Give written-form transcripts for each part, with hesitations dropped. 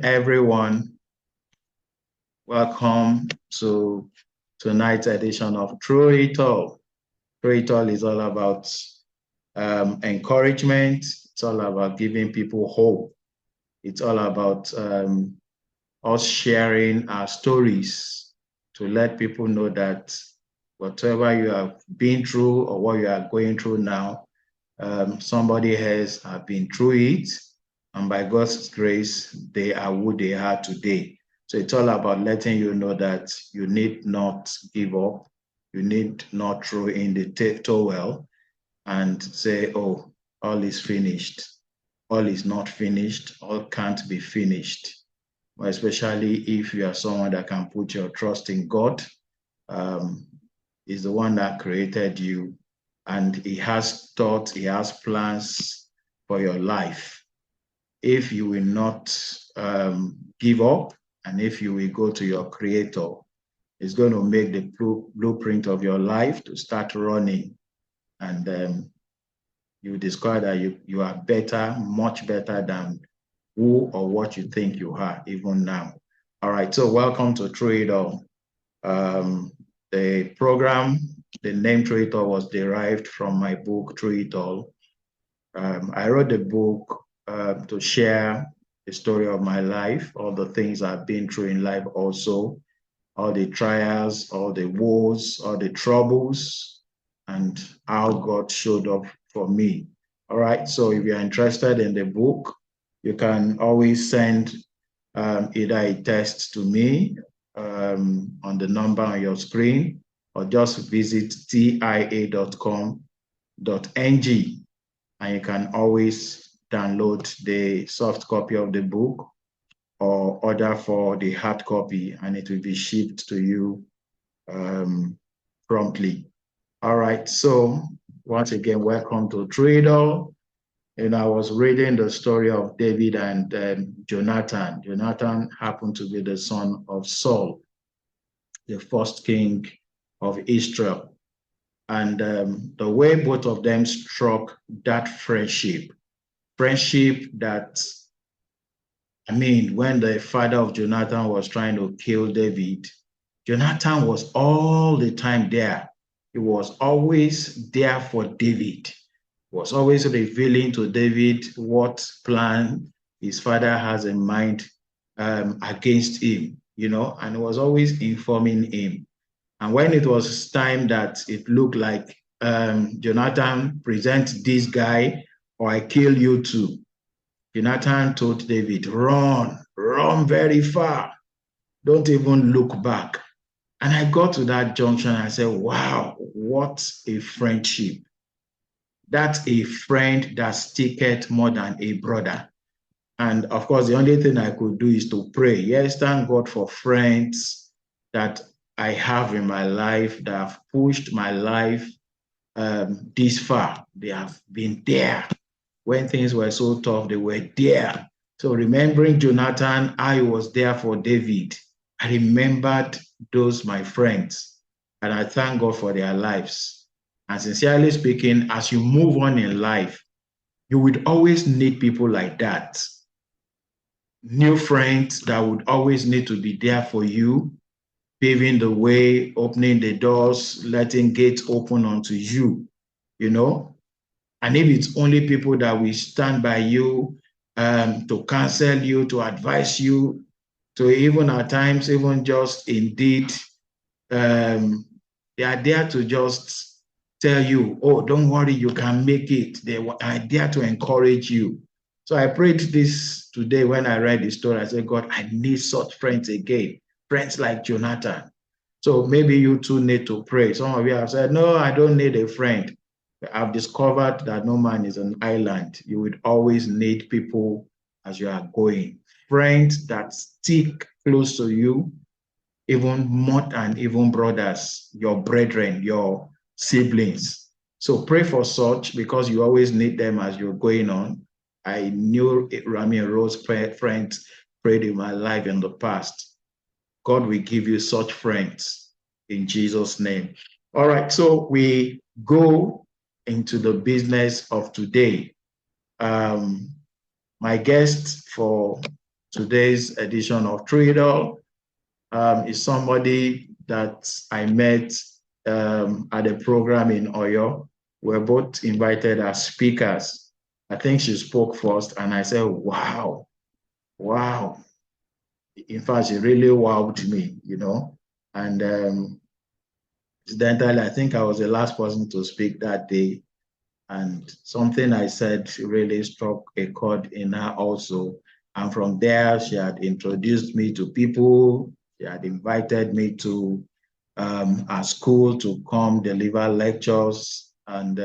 morning, everyone. Welcome to tonight's edition of Through It All. Through It All is all about encouragement. It's all about giving people hope. It's all about us sharing our stories to let people know that whatever you have been through or what you are going through now, somebody else has been through it. And by God's grace, they are who they are today. So it's all about letting you know that you need not give up. You need not throw in the towel and say, oh, all is finished. All is not finished. All can't be finished. But especially if you are someone that can put your trust in God. He's the one that created you. And he has thoughts, he has plans for your life. If you will not give up, and if you will go to your creator, it's going to make the blueprint of your life to start running. And you discover that you are better, much better than who or what you think you are, even now. All right, so welcome to Through It All. The program, the name Through It All was derived from my book, Through It All. I wrote the book to share the story of my life, all the things I've been through in life also, all the trials, all the woes, all the troubles, and how God showed up for me. All right, so if you're interested in the book, you can always send either a text to me on the number on your screen, or just visit tia.com.ng, and you can always download the soft copy of the book or order for the hard copy, and it will be shipped to you promptly. All right, so once again, welcome to Through It All. And I was reading the story of David and Jonathan. Jonathan happened to be the son of Saul, the first king of Israel. And the way both of them struck that friendship that, I mean, when the father of Jonathan was trying to kill David, Jonathan was all the time there. He was always there for David. He was always revealing to David what plan his father has in mind against him, you know, and was always informing him. And when it was time that it looked like Jonathan present this guy or I kill you too, Jonathan told David, run very far. Don't even look back. And I got to that junction and I said, wow, what a friendship. That's a friend that sticketh more than a brother. And of course, the only thing I could do is to pray. Yes, thank God for friends that I have in my life that have pushed my life this far. They have been there. When things were so tough, they were there. So remembering Jonathan, I was there for David. I remembered those, my friends, and I thank God for their lives. And sincerely speaking, as you move on in life, you would always need people like that. New friends that would always need to be there for you, paving the way, opening the doors, letting gates open unto you, you know? And if it's only people that will stand by you to counsel you, to advise you, to even at times, even just indeed, they are there to just tell you, oh, don't worry, you can make it. They are there to encourage you. So I prayed this today when I read the story. I said, God, I need such friends again, friends like Jonathan. So maybe you too need to pray. Some of you have said, no, I don't need a friend. I've discovered that no man is an island. You would always need people as you are going. Friends that stick close to you, even more than even brothers, your brethren, your siblings. So pray for such, because you always need them as you're going on. I knew Rami and Rose friends prayed in my life in the past. God will give you such friends in Jesus' name. All right, so we go into the business of today. My guest for today's edition of Through It All is somebody that I met at a program in Oyo. We're both invited as speakers. I think she spoke first, and I said, wow. In fact, she really wowed me, you know. And incidentally, I think I was the last person to speak that day. And something I said really struck a chord in her also. And from there, she had introduced me to people. She had invited me to our school to come deliver lectures. And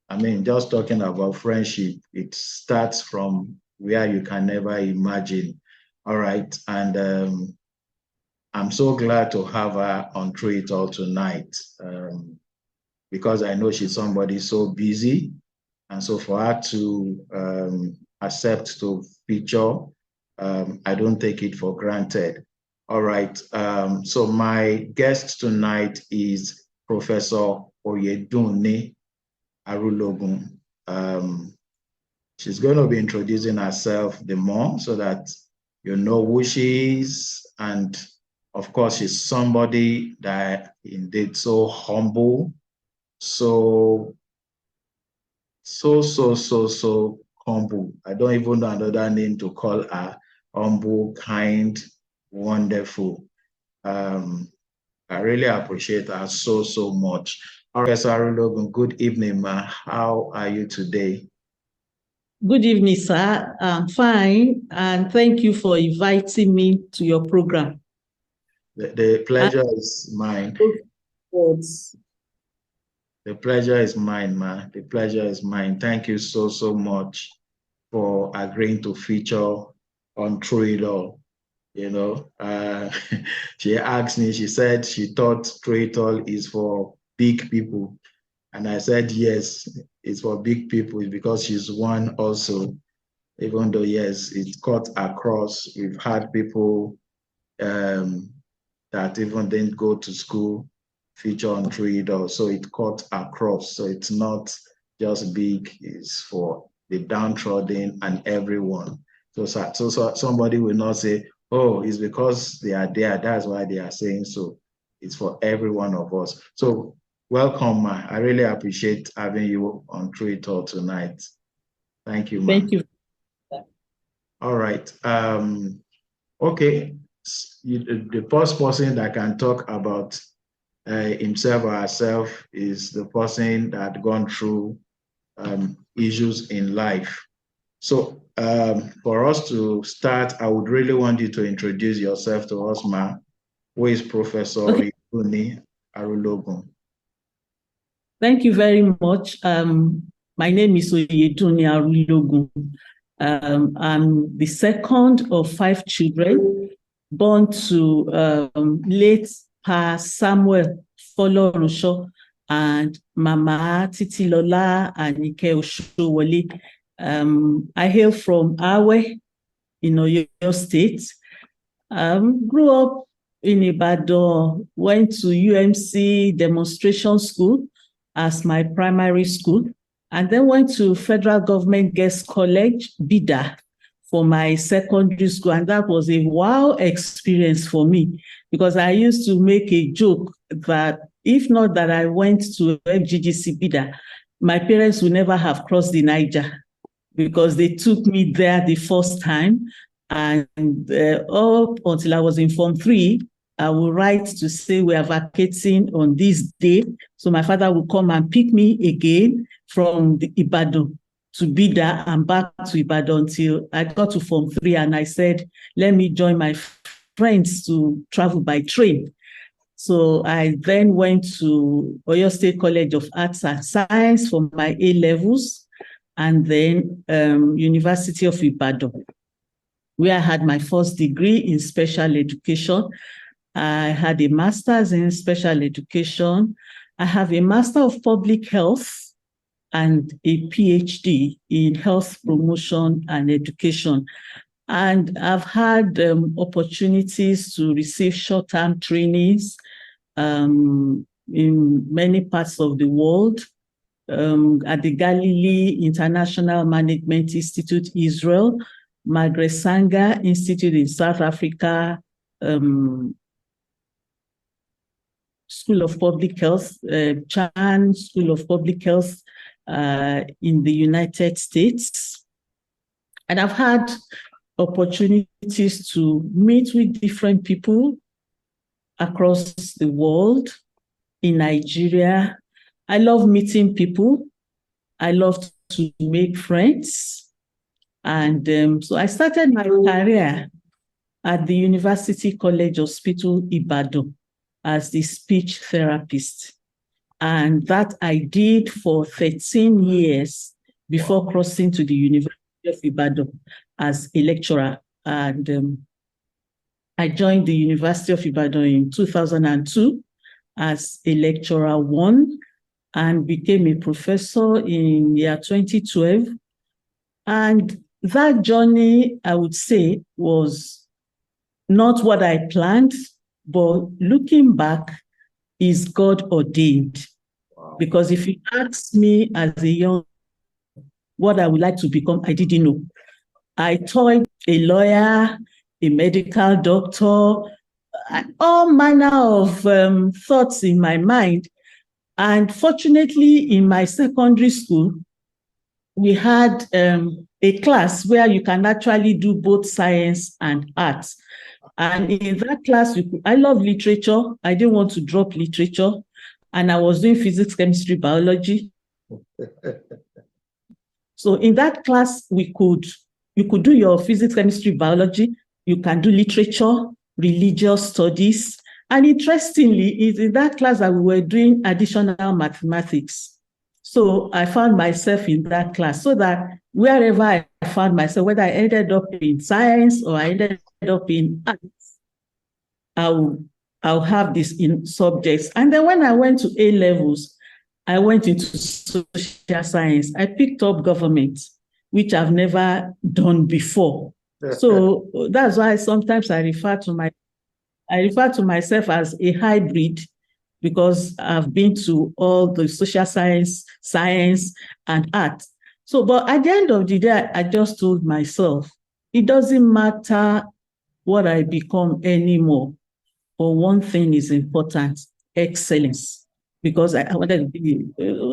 I mean, just talking about friendship, it starts from where you can never imagine. All right. And I'm so glad to have her on Through It All tonight, because I know she's somebody so busy. And so for her to accept to feature, I don't take it for granted. All right. So my guest tonight is Professor Oyedunni Arulogun. She's going to be introducing herself the more so that you know who she is. And of course, she's somebody that indeed so humble, so humble. I don't even know another name to call her. Humble, kind, wonderful. I really appreciate her so much. Professor Arulogun, good evening, ma. How are you today? Good evening, sir. I'm fine, and thank you for inviting me to your program. The pleasure is mine. The pleasure is mine, ma. The pleasure is mine. Thank you so much for agreeing to feature on Through It All. You know, she asked me, she said she thought Through It All is for big people. And I said, yes, it's for big people. It's because she's one also, even though, yes, it's cut across. We've had people that even didn't go to school feature on Through It All. So it cut across. So it's not just big, it's for the downtrodden and everyone. So somebody will not say, oh, it's because they are there, that's why they are saying so. It's for every one of us. So welcome, ma. I really appreciate having you on Through It All tonight. Thank you, ma. Thank you. All right. Okay. The first person that can talk about himself or herself is the person that gone through issues in life. So for us to start, I would really want you to introduce yourself to us, ma. Who is Professor Oyedunni Arulogun? Thank you very much. My name is Oyedunni Arulogun. I'm the second of 5 children born to late Pa Samuel Folorunso and Mama Titilola Anike Oshowole. I hail from Awe in Oyo State. Grew up in Ibadan, went to UMC Demonstration School as my primary school, and then went to Federal Government Girls College, BIDA, for my secondary school. And that was a wow experience for me, because I used to make a joke that if not that I went to FGGC BIDA, my parents would never have crossed the Niger, because they took me there the first time. And up until I was in Form 3, I would write to say we are vacating on this day. So my father would come and pick me again from the Ibadan to BIDA and back to Ibadan until I got to Form 3. And I said, let me join my friends to travel by train. So I then went to Oyo State College of Arts and Science for my A-levels, and then University of Ibadan, where I had my first degree in special education. I had a master's in special education. I have a master of public health and a PhD in health promotion and education. And I've had opportunities to receive short-term trainings in many parts of the world, at the Galilee International Management Institute, Israel, Margaret Sanger Institute in South Africa, School of Public Health, Chan School of Public Health in the United States. And I've had opportunities to meet with different people across the world, in Nigeria. I love meeting people. I love to make friends. And so I started my career at the University College Hospital, Ibadan, as the speech therapist. And that I did for 13 years before crossing to the University of Ibadan as a lecturer. And I joined the University of Ibadan in 2002 as a lecturer 1 and became a professor in year 2012. And that journey, I would say, was not what I planned, but looking back, is God ordained. Wow. Because if you ask me as a young, what I would like to become, I didn't know. I thought a lawyer, a medical doctor, all manner of thoughts in my mind. And fortunately, in my secondary school, we had a class where you can actually do both science and arts. And in that class, I love literature. I didn't want to drop literature. And I was doing physics, chemistry, biology. So in that class, you could do your physics, chemistry, biology. You can do literature, religious studies. And interestingly, it's in that class that we were doing additional mathematics. So I found myself in that class, so that wherever I found myself, whether I ended up in science or I ended up in arts, I'll have this in subjects. And then when I went to A levels, I went into social science. I picked up government, which I've never done before. So that's why sometimes I refer to myself as a hybrid, because I've been to all the social science and art. So, but at the end of the day, I just told myself, it doesn't matter what I become anymore. But one thing is important: excellence. Because I wanted to be,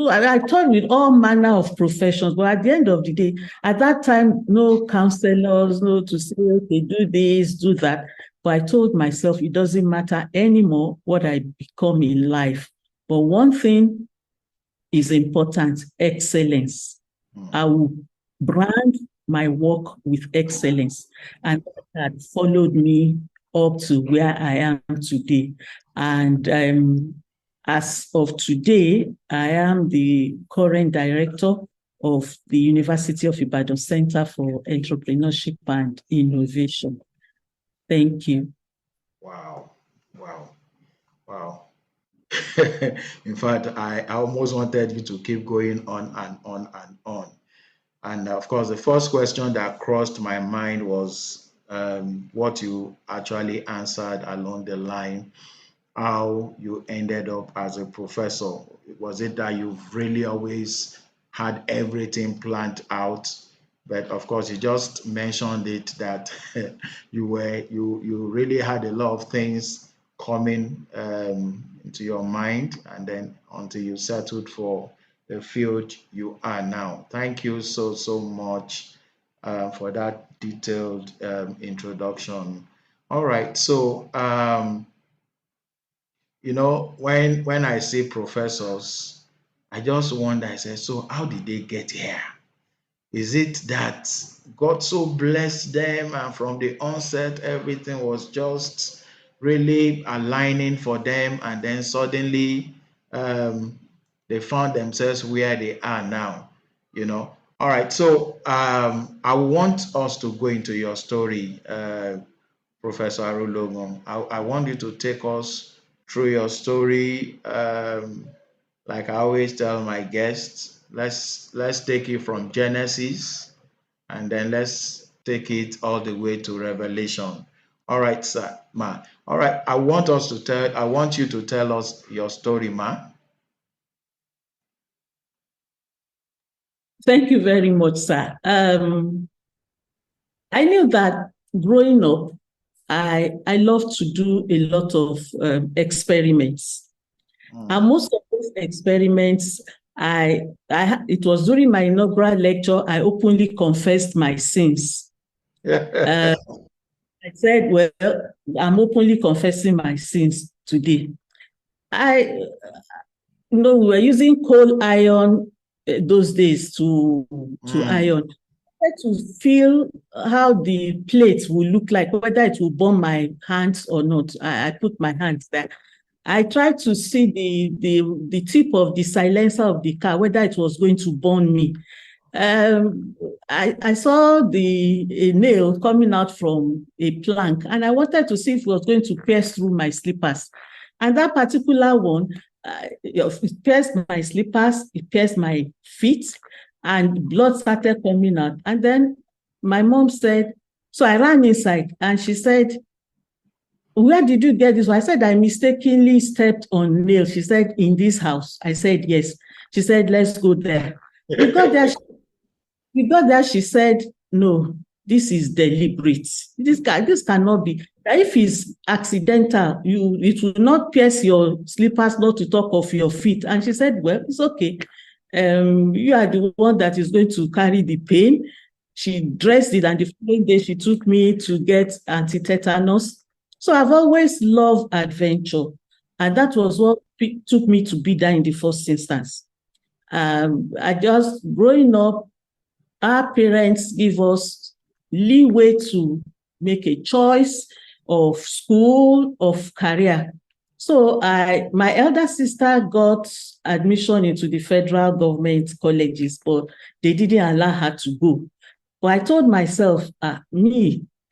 I taught with all manner of professions, but at the end of the day, at that time, no counselors, no to say, okay, do this, do that. But I told myself, it doesn't matter anymore what I become in life. But one thing is important: excellence. I will brand my work with excellence. And that followed me up to where I am today. And as of today, I am the current director of the University of Ibadan Center for Entrepreneurship and Innovation. Thank you. Wow. In fact, I almost wanted you to keep going on and on and on. And of course, the first question that crossed my mind was what you actually answered along the line, how you ended up as a professor. Was it that you've really always had everything planned out? But of course, you just mentioned it that you really had a lot of things coming into your mind, and then until you settled for the field you are now. Thank you so much for that detailed introduction. All right, so when I see professors, I just wonder, I say, so how did they get here? Is it that God so blessed them and from the onset everything was just really aligning for them, and then suddenly they found themselves where they are now, All right, so I want us to go into your story, Professor Arulogun. I want you to take us through your story. Like I always tell my guests, let's take it from Genesis, and then let's take it all the way to Revelation. All right, sir, ma. All right, I want you to tell us your story, ma. Thank you very much, sir. I knew that growing up, I love to do a lot of experiments. And most of those experiments, it was during my inaugural lecture, I openly confessed my sins. I said, well, I'm openly confessing my sins today. We were using coal iron those days to iron. I tried to feel how the plate will look like, whether it will burn my hands or not. I put my hands there. I tried to see the tip of the silencer of the car, whether it was going to burn me. I saw a nail coming out from a plank, and I wanted to see if it was going to pierce through my slippers. And that particular one, it pierced my slippers, it pierced my feet, and blood started coming out. And then my mom said, so I ran inside, and she said, where did you get this? I said, I mistakenly stepped on nail. She said, in this house. I said, yes. She said, let's go there. We got there. She said, no, this is deliberate. This cannot be. If it's accidental, it will not pierce your slippers, not to talk of your feet. And she said, well, it's okay. You are the one that is going to carry the pain. She dressed it, and the following day she took me to get anti-tetanus. So I've always loved adventure, and that was what took me to be there in the first instance. Growing up, our parents give us leeway to make a choice of school, of career. So my elder sister got admission into the federal government colleges, but they didn't allow her to go. But I told myself,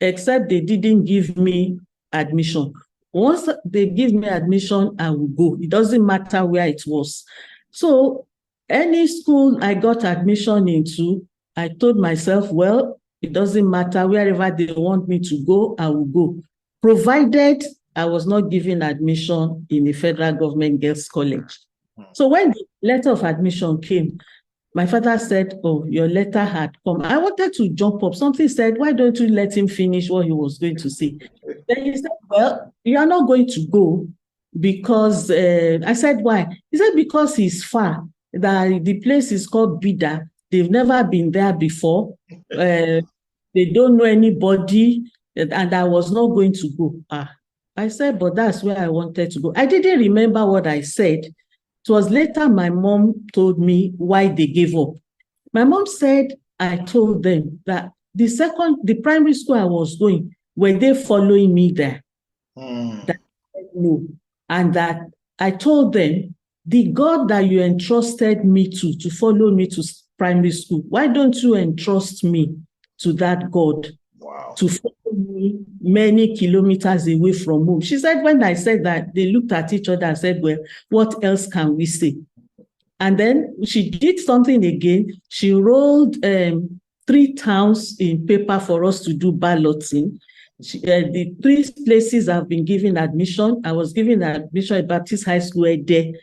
except they didn't give me admission. Once they give me admission, I will go. It doesn't matter where it was. So any school I got admission into, I told myself, well, it doesn't matter, wherever they want me to go, I will go, provided I was not given admission in a federal government girls' college. So when the letter of admission came, my father said, oh, your letter had come. I wanted to jump up. Something said, why don't you let him finish what he was going to say? Then he said, well, you are not going to go because, I said, why? He said, because he's far. The place is called Bida. They've never been there before. They don't know anybody, and I was not going to go. I said, but that's where I wanted to go. I didn't remember what I said. It was later my mom told me why they gave up. My mom said, I told them that the primary school I was going, were they following me there? That no. And that I told them, the God that you entrusted me to follow me to primary school, why don't you entrust me to that God? Wow. To follow me many kilometers away from home? She said, when I said that, they looked at each other and said, well, what else can we say? And then she did something again. She rolled 3 towns in paper for us to do balloting. The 3 places I've been given admission. I was given admission at Baptist High School, Ede,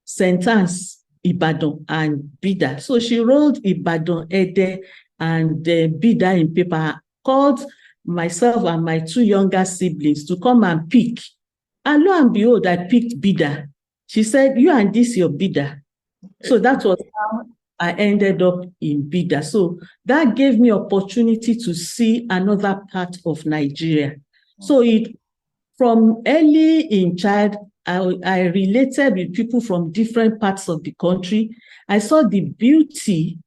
St. Anne's, Ibadan, and Bida. So she rolled Ibadan, Ede, and Bida in paper, called myself and my 2 younger siblings to come and pick. And lo and behold, I picked Bida. She said, you and this your Bida. So that was how I ended up in Bida. So that gave me opportunity to see another part of Nigeria. So from early in child, I related with people from different parts of the country. I saw the beauty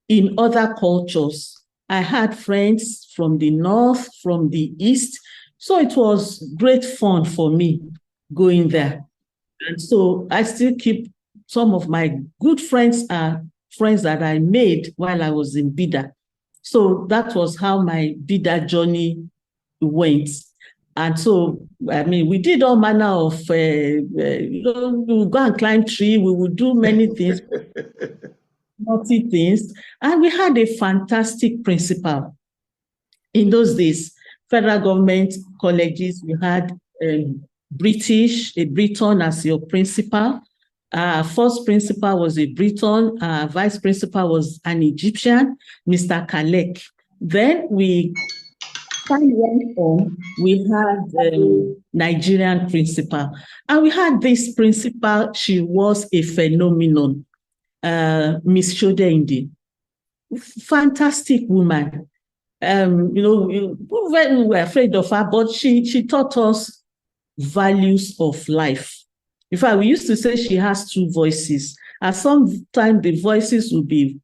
in other cultures. I had friends from the north, from the east. So it was great fun for me going there. And so I still keep some of my good friends are friends that I made while I was in Bida. So that was how my Bida journey went. And so, I mean, we did all manner of, we would go and climb tree, we would do many things, naughty things. And we had a fantastic principal. In those days, federal government colleges, we had a Briton as your principal. First principal was a Briton, vice principal was an Egyptian, Mr. Kalek. Then we time went on, we had Nigerian principal, and we had this principal. She was a phenomenon, Miss Shodeinde, fantastic woman. We were afraid of her, but she taught us values of life. In fact, we used to say she has two voices. At some time, the voices would be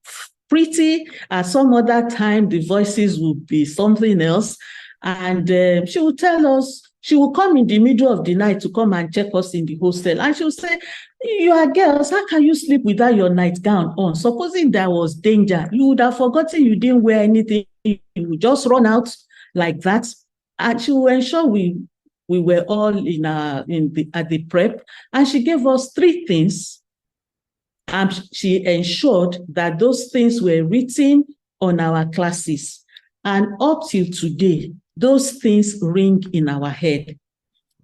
pretty. At some other time, the voices would be something else. And she would tell us, she would come in the middle of the night to come and check us in the hostel. And she would say, you are girls, how can you sleep without your nightgown on? Supposing there was danger, you would have forgotten you didn't wear anything. You would just run out like that. And she would ensure we were all at the prep. And she gave us 3 things. And she ensured that those things were written on our classes. And up till today, those things ring in our head.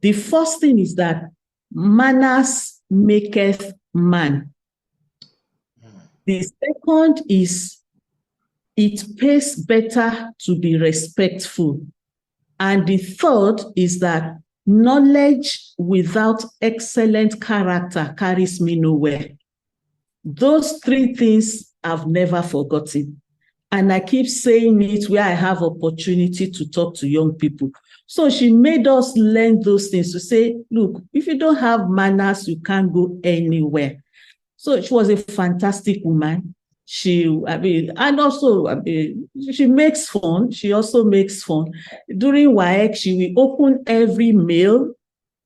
The first thing is that manners maketh man. The second is it pays better to be respectful. And the third is that knowledge without excellent character carries me nowhere. Those 3 things I've never forgotten. And I keep saying it where I have opportunity to talk to young people. So she made us learn those things to say, look, if you don't have manners, you can't go anywhere. So she was a fantastic woman. She makes fun. She also makes fun. During WAEC, she will open every mail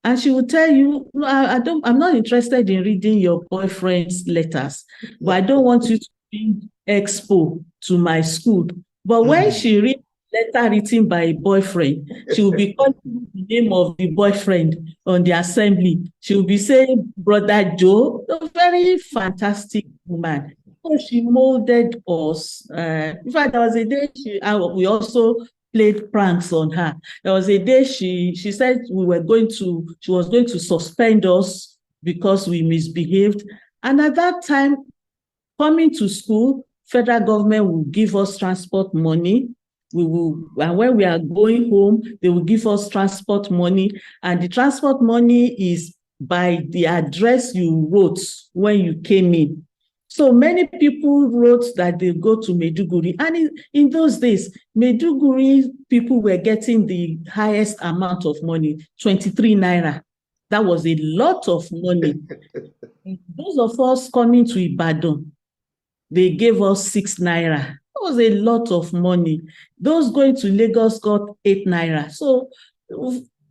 and she will tell you, no, I'm not interested in reading your boyfriend's letters, but I don't want you to bring expo to my school. But when she reads letter written by a boyfriend, she will be calling the name of the boyfriend on the assembly. She will be saying, Brother Joe, a very fantastic woman. So she molded us. In fact, there was a day we also played pranks on her. There was a day she said she was going to suspend us because we misbehaved. And at that time, coming to school, federal government will give us transport money. And when we are going home, they will give us transport money. And the transport money is by the address you wrote when you came in. So many people wrote that they go to Maiduguri. And in those days, Maiduguri people were getting the highest amount of money, 23 naira. That was a lot of money. Those of us coming to Ibadan, they gave us 6 naira. That was a lot of money. Those going to Lagos got 8 naira. So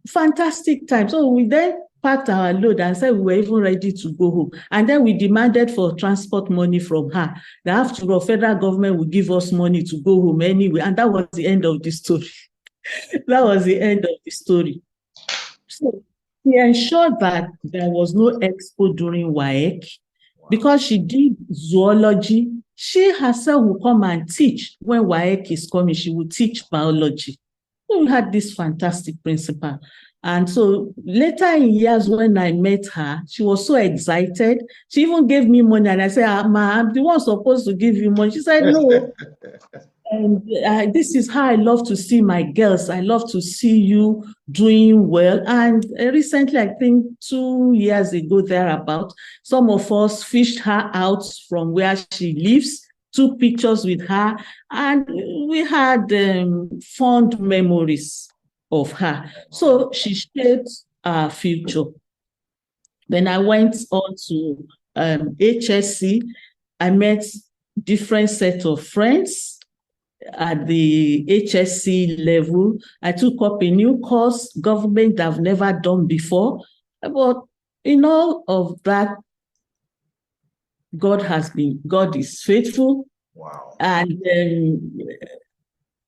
fantastic time. So we then packed our load and said we were even ready to go home. And then we demanded for transport money from her. That after all, federal government would give us money to go home anyway. And that was the end of the story. That was the end of the story. So she ensured that there was no expo during WAEC. Because she did zoology, she herself will come and teach. When WAEC is coming, she will teach biology. So we had this fantastic principal. And so later in years when I met her, she was so excited. She even gave me money. And I said, Ma, I'm the one supposed to give you money. She said, no. And this is how I love to see my girls. I love to see you doing well. And recently, I think 2 years ago, thereabout, some of us fished her out from where she lives, took pictures with her, and we had fond memories of her. So she shaped our future. Then I went on to HSC. I met different set of friends at the HSC level. I took up a new course, government I've never done before. But in all of that, God is faithful. Wow. And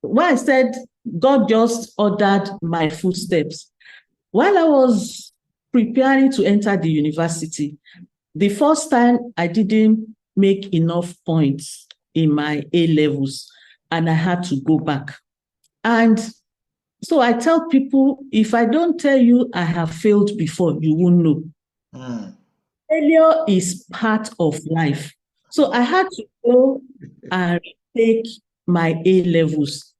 when I said God just ordered my footsteps, while I was preparing to enter the university, the first time I didn't make enough points in my A levels, and I had to go back. And so I tell people, if I don't tell you I have failed before, you won't know. Failure is part of life. So I had to go and take my A levels.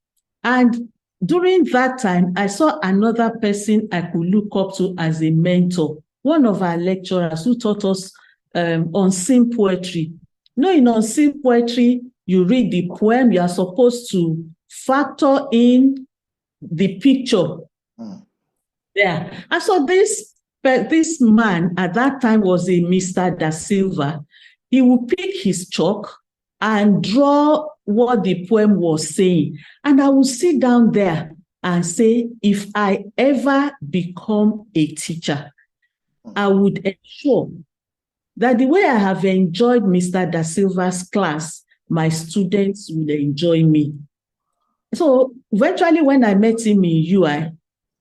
And during that time, I saw another person I could look up to as a mentor, one of our lecturers who taught us unseen poetry. In unseen poetry, you read the poem, you are supposed to factor in the picture. Yeah. And so this man at that time was a Mr. Da Silva. He would pick his chalk and draw what the poem was saying. And I would sit down there and say, if I ever become a teacher, I would ensure that the way I have enjoyed Mr. Da Silva's class, my students will enjoy me. So eventually, when I met him in UI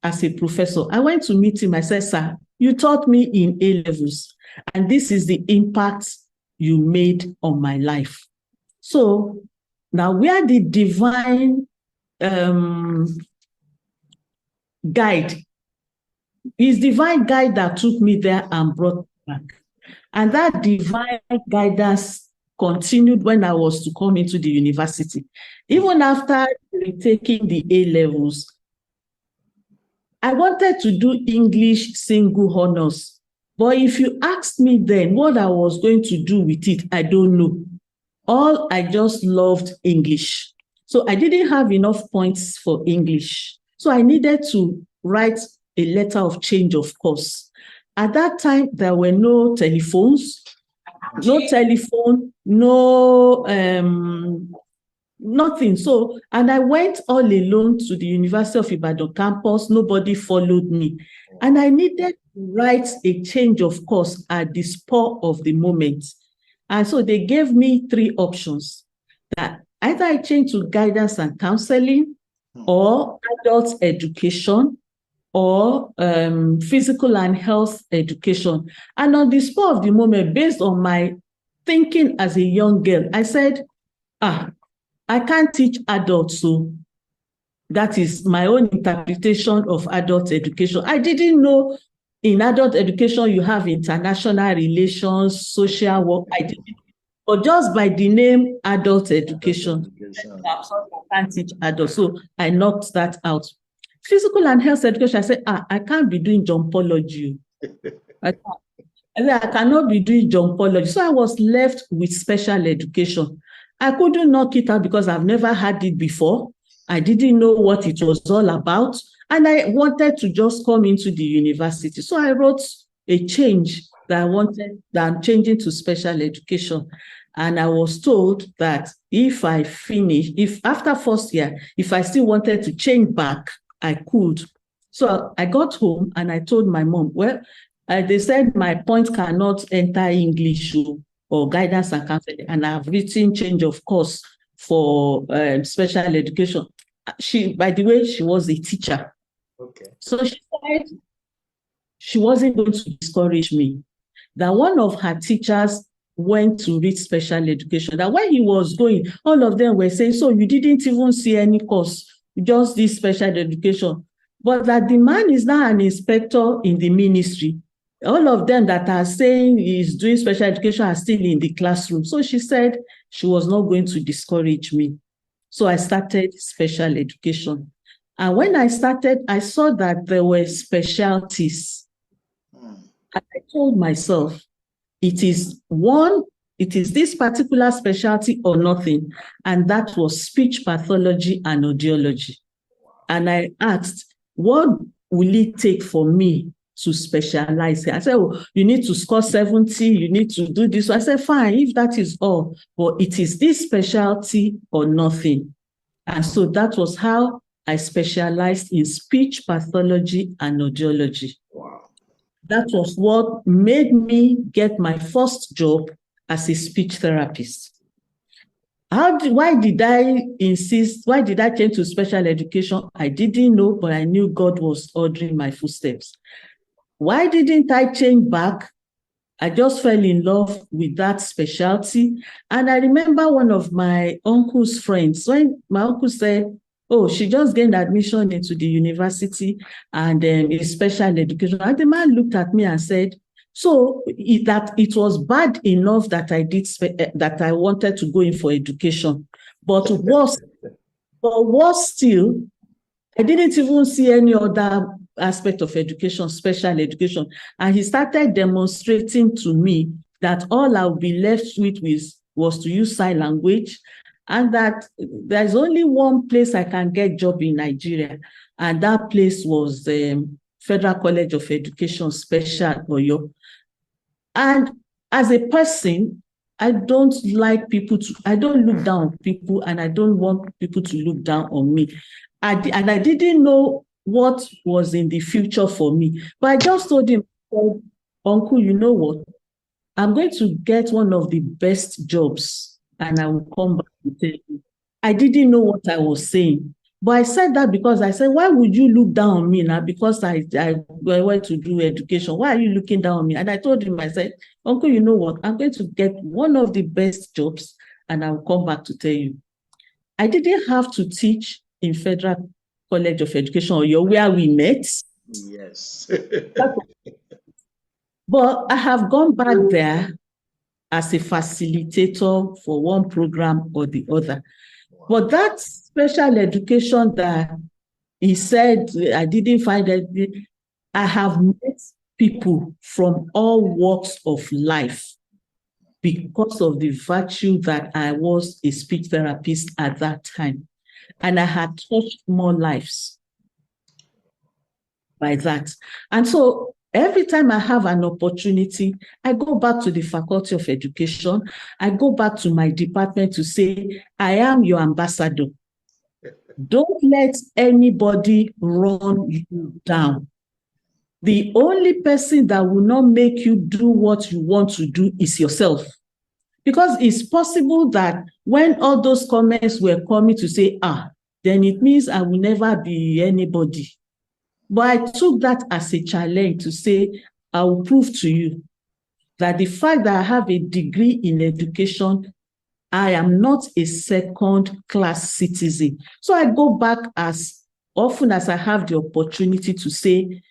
as a professor, I went to meet him. I said, sir, you taught me in A-levels, and this is the impact you made on my life. So now where the divine guide, is divine guide that took me there and brought me back. And that divine guidance continued when I was to come into the university. Even after taking the A-levels, I wanted to do English single honors. But if you asked me then what I was going to do with it, I don't know. I just loved English. So I didn't have enough points for English. So I needed to write a letter of change of course. At that time, there were no telephones, nothing. So, and I went all alone to the University of Ibadan campus. Nobody followed me. And I needed to write a change of course at the spur of the moment. And so they gave me 3 options, that either I change to guidance and counseling, or adult education, or physical and health education. And on the spur of the moment, based on my thinking as a young girl, I said, I can't teach adults. So that is my own interpretation of adult education. I didn't know in adult education you have international relations, social work. I didn't. But just by the name adult education, I can't teach adults. So I knocked that out. Physical and health education, I said, I can't be doing jumpology. I cannot be doing jumpology. So I was left with special education. I couldn't knock it out because I've never had it before. I didn't know what it was all about. And I wanted to just come into the university. So I wrote a change that I'm changing to special education. And I was told that if after first year, if I still wanted to change back, I could. So I got home and I told my mom, well, they said my point cannot enter English or guidance and counseling, and I've written change of course for special education. By the way, she was a teacher. Okay. So she said she wasn't going to discourage me. That one of her teachers went to read special education. That when he was going, all of them were saying, so you didn't even see any course, just this special education. But that the man is now an inspector in the ministry. All of them that are saying he's doing special education are still in the classroom. So she said she was not going to discourage me. So I started special education. And when I started, I saw that there were specialties. And I told myself, it is this particular specialty or nothing. And that was speech pathology and audiology. And I asked, what will it take for me to specialize? I said, oh, you need to score 70, you need to do this. I said, fine, if that is all, but it is this specialty or nothing. And so that was how I specialized in speech pathology and audiology. Wow. That was what made me get my first job as a speech therapist. Why did I insist? Why did I change to special education? I didn't know, but I knew God was ordering my footsteps. Why didn't I change back? I just fell in love with that specialty. And I remember one of my uncle's friends, when my uncle said, oh, she just gained admission into the university and in special education. And the man looked at me and said, so that it was bad enough that that I wanted to go in for education, but worse still, I didn't even see any other aspect of education, special education. And he started demonstrating to me that all I'll be left with was to use sign language, and that there's only one place I can get job in Nigeria, and that place was Federal College of Education, Special Oyo. And as a person, I don't like people to, I don't look down on people, and I don't want people to look down on me. And I didn't know what was in the future for me. But I just told him, oh, Uncle, you know what? I'm going to get one of the best jobs, and I will come back to tell you. I didn't know what I was saying. But I said that because I said, why would you look down on me now? Because I went to do education. Why are you looking down on me? And I told him, I said, Uncle, you know what? I'm going to get one of the best jobs, and I'll come back to tell you. I didn't have to teach in Federal College of Education, or where we met. Yes. But I have gone back there as a facilitator for one program or the other. Wow. But that special education that he said I didn't find it, I have met people from all walks of life because of the virtue that I was a speech therapist at that time. And I had touched more lives by that. And so every time I have an opportunity, I go back to the Faculty of Education. I go back to my department to say, I am your ambassador. Don't let anybody run you down. The only person that will not make you do what you want to do is yourself. Because it's possible that when all those comments were coming to say, then it means I will never be anybody. But I took that as a challenge to say, I will prove to you that the fact that I have a degree in education, I am not a second-class citizen. So I go back as often as I have the opportunity to say,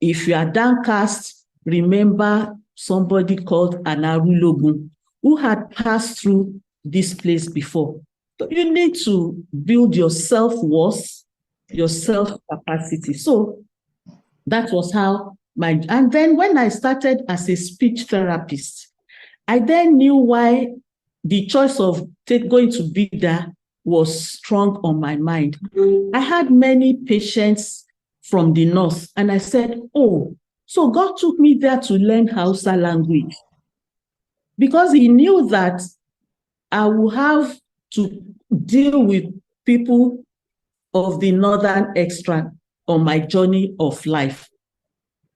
if you are downcast, remember somebody called Anarolugo, who had passed through this place before. So you need to build your self-worth, your self-capacity. So that was how and then when I started as a speech therapist, I then knew why the choice of going to be there was strong on my mind. I had many patients from the north, and I said, oh, so God took me there to learn Hausa language, because he knew that I would have to deal with people of the northern extract on my journey of life.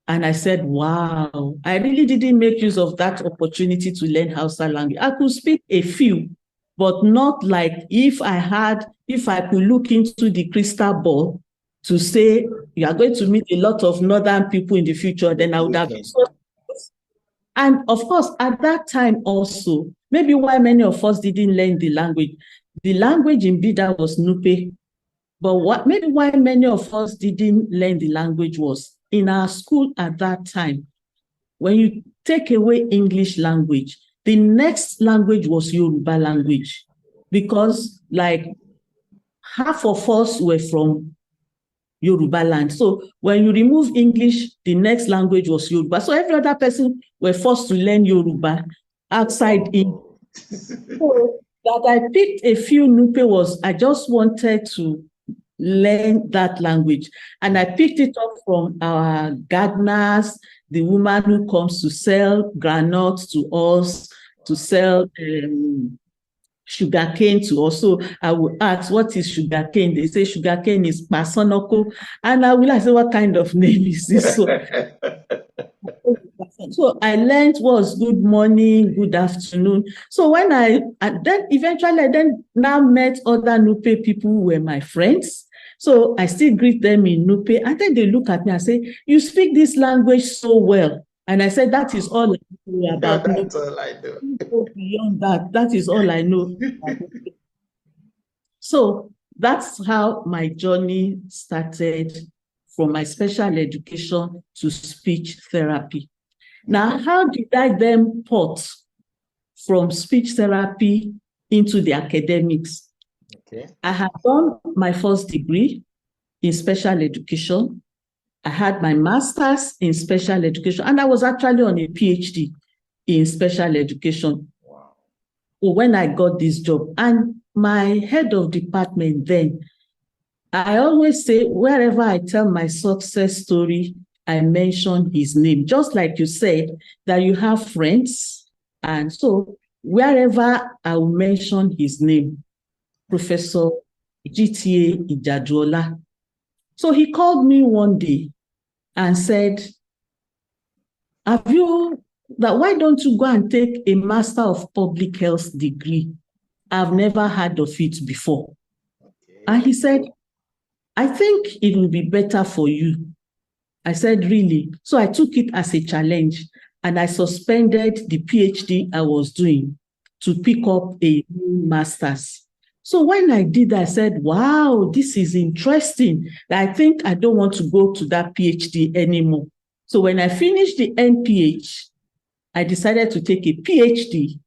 And I said, wow, I really didn't make use of that opportunity to learn Hausa language. I could speak a few, but not like if I could look into the crystal ball to say, you are going to meet a lot of northern people in the future, then I would have been so. And of course, at that time also, maybe why many of us didn't learn the language in Bida was Nupe. But maybe why many of us didn't learn the language was in our school at that time, when you take away English language, the next language was Yoruba language, because like half of us were from Yoruba land. So when you remove English, the next language was Yoruba. So every other person were forced to learn Yoruba outside English. So that I picked a few Nupe was I just wanted to learn that language. And I picked it up from our gardeners, the woman who comes to sell granules to us, to sell sugarcane to us. So I will ask, what is sugarcane? They say sugarcane is Pasonoko. And I will ask, what kind of name is this? So I learned was good morning, good afternoon. So when then eventually I then now met other Nupe people who were my friends. So I still greet them in Nupe, and then they look at me and say, you speak this language so well. And I said, that is all I know about Nupe. That's all I know. Beyond that, that is all I know. So that's how my journey started, from my special education to speech therapy. Now, how did I then port from speech therapy into the academics? Okay. I had done my first degree. in special education. I had my master's in special education, and I was actually on a PhD in special education. Wow. When I got this job, and my head of department then, I always say, wherever I tell my success story, I mention his name. Just like you said, that you have friends. And so wherever I will mention his name, Professor GTA Ijaduola. So he called me one day and said, why don't you go and take a Master of Public Health degree? I've never heard of it before. Okay. And he said, I think it will be better for you. I said, really? So I took it as a challenge, and I suspended the PhD I was doing to pick up a master's. So when I did that, I said, wow, this is interesting. I think I don't want to go to that PhD anymore. So when I finished the NPH, I decided to take a PhD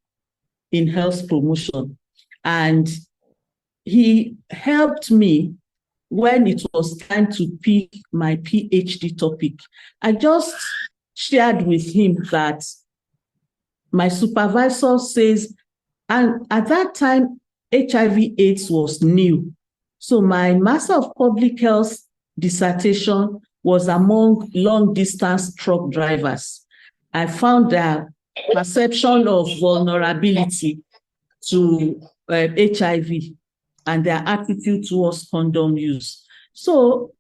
in health promotion. And he helped me when it was time to pick my PhD topic. I just shared with him that my supervisor says, and at that time, HIV/AIDS was new. So my Master of Public Health dissertation was among long-distance truck drivers. I found their perception of vulnerability to HIV and their attitude towards condom use. So,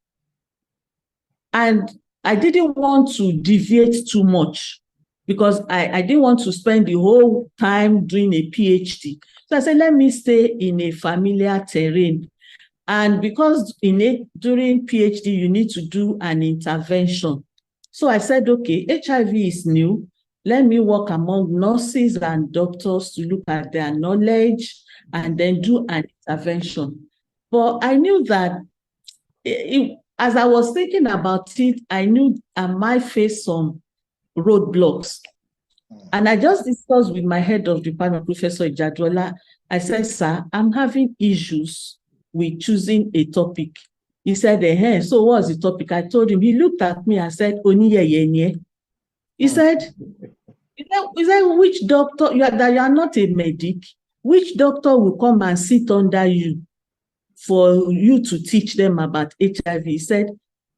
and I didn't want to deviate too much because I didn't want to spend the whole time doing a PhD. So I said, let me stay in a familiar terrain. And because during PhD, you need to do an intervention. So I said, okay, HIV is new. Let me work among nurses and doctors to look at their knowledge and then do an intervention. But I knew that as I was thinking about it, I knew I might face some roadblocks. And I just discussed with my head of department, Professor Ijaduola. I said, sir, I'm having issues with choosing a topic. He said, hey, so what's the topic? I told him. He looked at me and said, he said, which doctor, that you are not a medic, which doctor will come and sit under you for you to teach them about HIV? He said,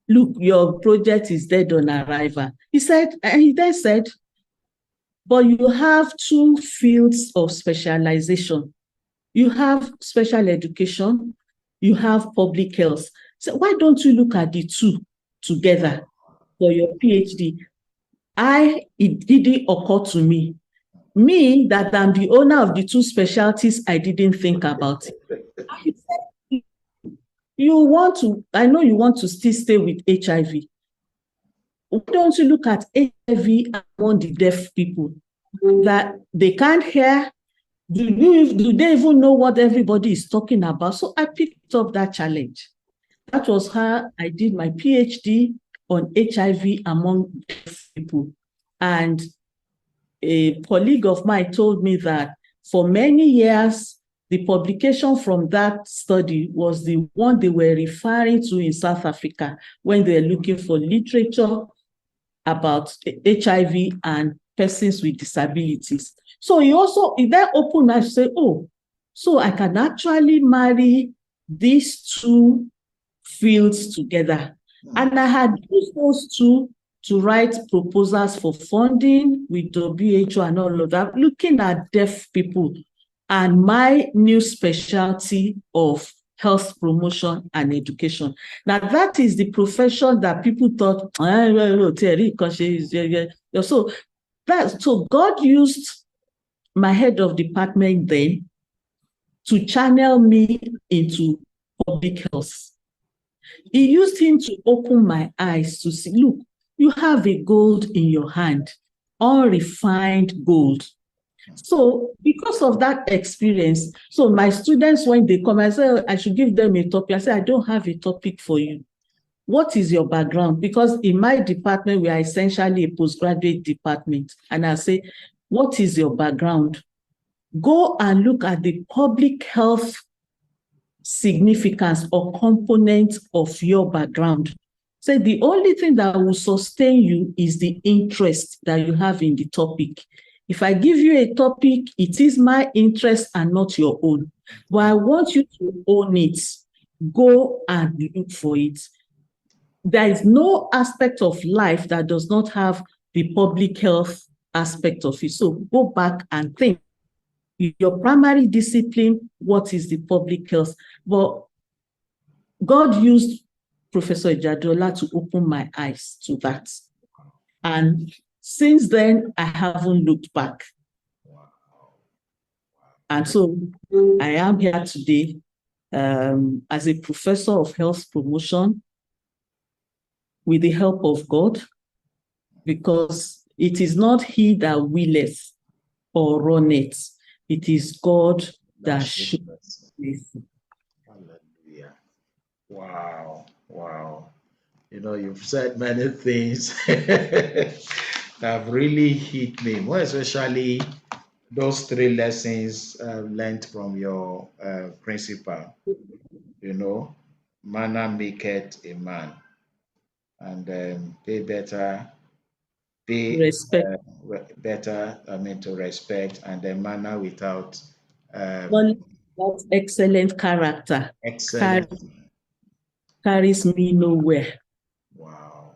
look, your project is dead on arrival. He then said, but you have two fields of specialization. You have special education, you have public health. So why don't you look at the two together for your PhD? It didn't occur to me. Me, that I'm the owner of the two specialties, I didn't think about it. I know you want to still stay with HIV. Why don't you look at HIV among the deaf people that they can't hear? Do they even know what everybody is talking about? So I picked up that challenge. That was how I did my PhD on HIV among deaf people. And a colleague of mine told me that for many years, the publication from that study was the one they were referring to in South Africa when they were looking for literature about HIV and persons with disabilities. So he then opened and said, oh, so I can actually marry these two fields together. And I had used those two to write proposals for funding with WHO and all of that, looking at deaf people and my new specialty of health promotion and education. Now, that is the profession that people thought, so God used my head of department then to channel me into public health. He used him to open my eyes to see, look, you have a gold in your hand, unrefined gold. So because of that experience, so my students, when they come, I say, I should give them a topic. I say, I don't have a topic for you. What is your background? Because in my department, we are essentially a postgraduate department. And I say, what is your background? Go and look at the public health significance or component of your background. So the only thing that will sustain you is the interest that you have in the topic. If I give you a topic, it is my interest and not your own. But I want you to own it. Go and look for it. There is no aspect of life that does not have the public health aspect of it. So go back and think. Your primary discipline, what is the public health? But God used Professor Jadola to open my eyes to that. And since then, I haven't looked back. And so I am here today as a professor of health promotion with the help of God, because it is not he that willeth or runneth, it is God that should. Hallelujah. Wow. Wow. You know, you've said many things that have really hit me, more especially those 3 lessons learned from your principal. You know, manner maketh a man, and pay better, Respect. better, I mean, to respect, and then manner without That excellent character excellence. carries me nowhere. Wow.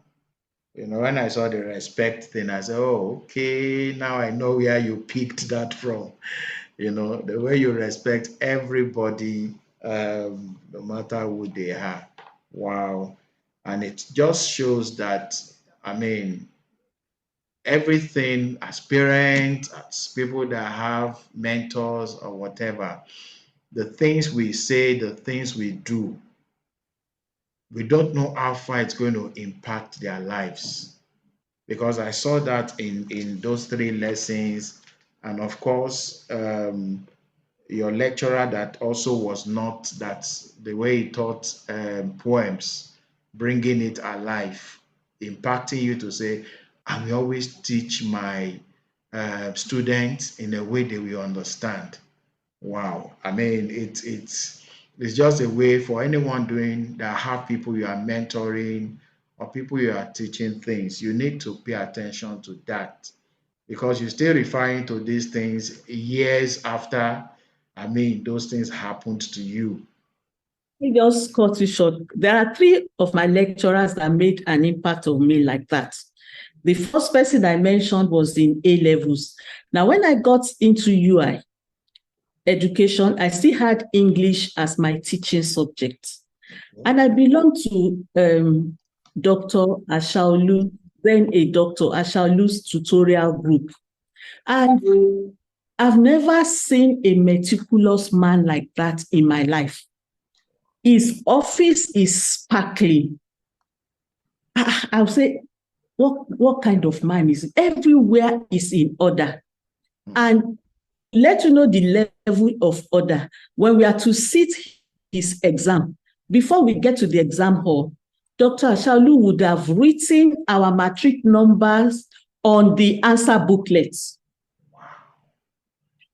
You know, when I saw the respect thing, I said, oh, okay, now I know where you picked that from. You know, the way you respect everybody, no matter who they are. Wow. And it just shows that, I mean, everything as parents, as people that have mentors or whatever, the things we say, the things we do, we don't know how far it's going to impact their lives. Because I saw that in those 3 lessons. And of course, your lecturer that also was not that the way he taught poems, bringing it alive, impacting you to say, I will always teach my students in a way they will understand. Wow. I mean, it's just a way for anyone doing that, have people you are mentoring or people you are teaching things. You need to pay attention to that, because you're still referring to these things years after, I mean, those things happened to you. I just cut it short. There are 3 of my lecturers that made an impact on me like that. The first person I mentioned was in A levels. Now, when I got into UI education, I still had English as my teaching subject. And I belonged to Dr. Ashaolu, then a Dr. Ashaolu's tutorial group. And I've never seen a meticulous man like that in my life. His office is sparkling. I would say, what kind of man is it? Everywhere is in order. And let you know the level of order. When we are to sit his exam, before we get to the exam hall, Dr. Ashaolu would have written our matric numbers on the answer booklets.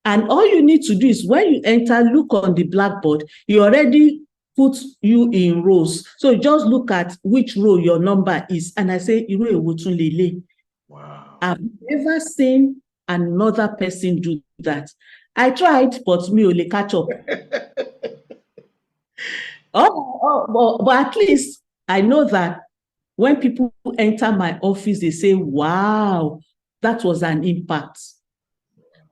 And all you need to do is when you enter, look on the blackboard, he already put you in rows. So you just look at which row your number is. And I say, wow. I've never seen another person do that. I tried, but me only catch up. But at least I know that when people enter my office, they say, wow, that was an impact.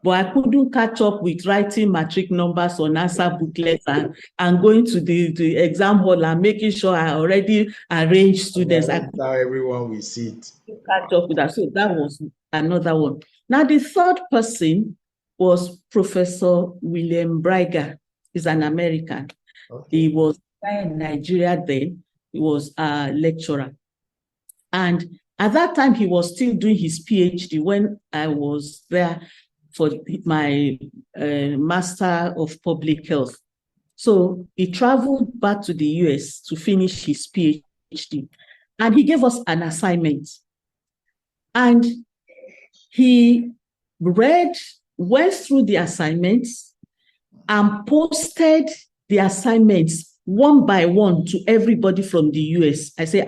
But I couldn't catch up with writing matric numbers on answer booklets and going to the exam hall and making sure I already arranged students. Now everyone will sit. Catch up with that. So that was another one. Now, the third person was Professor William Briger. He's an American. Okay. He was in Nigeria then. He was a lecturer. And at that time, he was still doing his PhD when I was there for my Master of Public Health. So he traveled back to the US to finish his PhD. And he gave us an assignment. And he went through the assignments and posted the assignments one by one to everybody from the US. I say,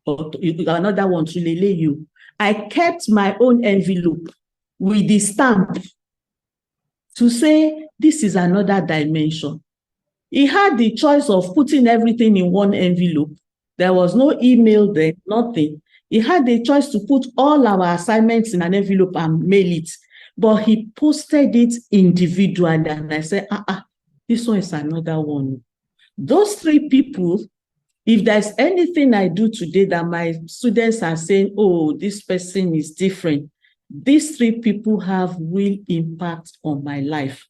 another one to Lele you. I kept my own envelope with the stamp to say, this is another dimension. He had the choice of putting everything in one envelope. There was no email there, nothing. He had the choice to put all our assignments in an envelope and mail it. But he posted it individually. And I said, this one is another one. Those three people, if there's anything I do today that my students are saying, oh, this person is different, these three people have real impact on my life.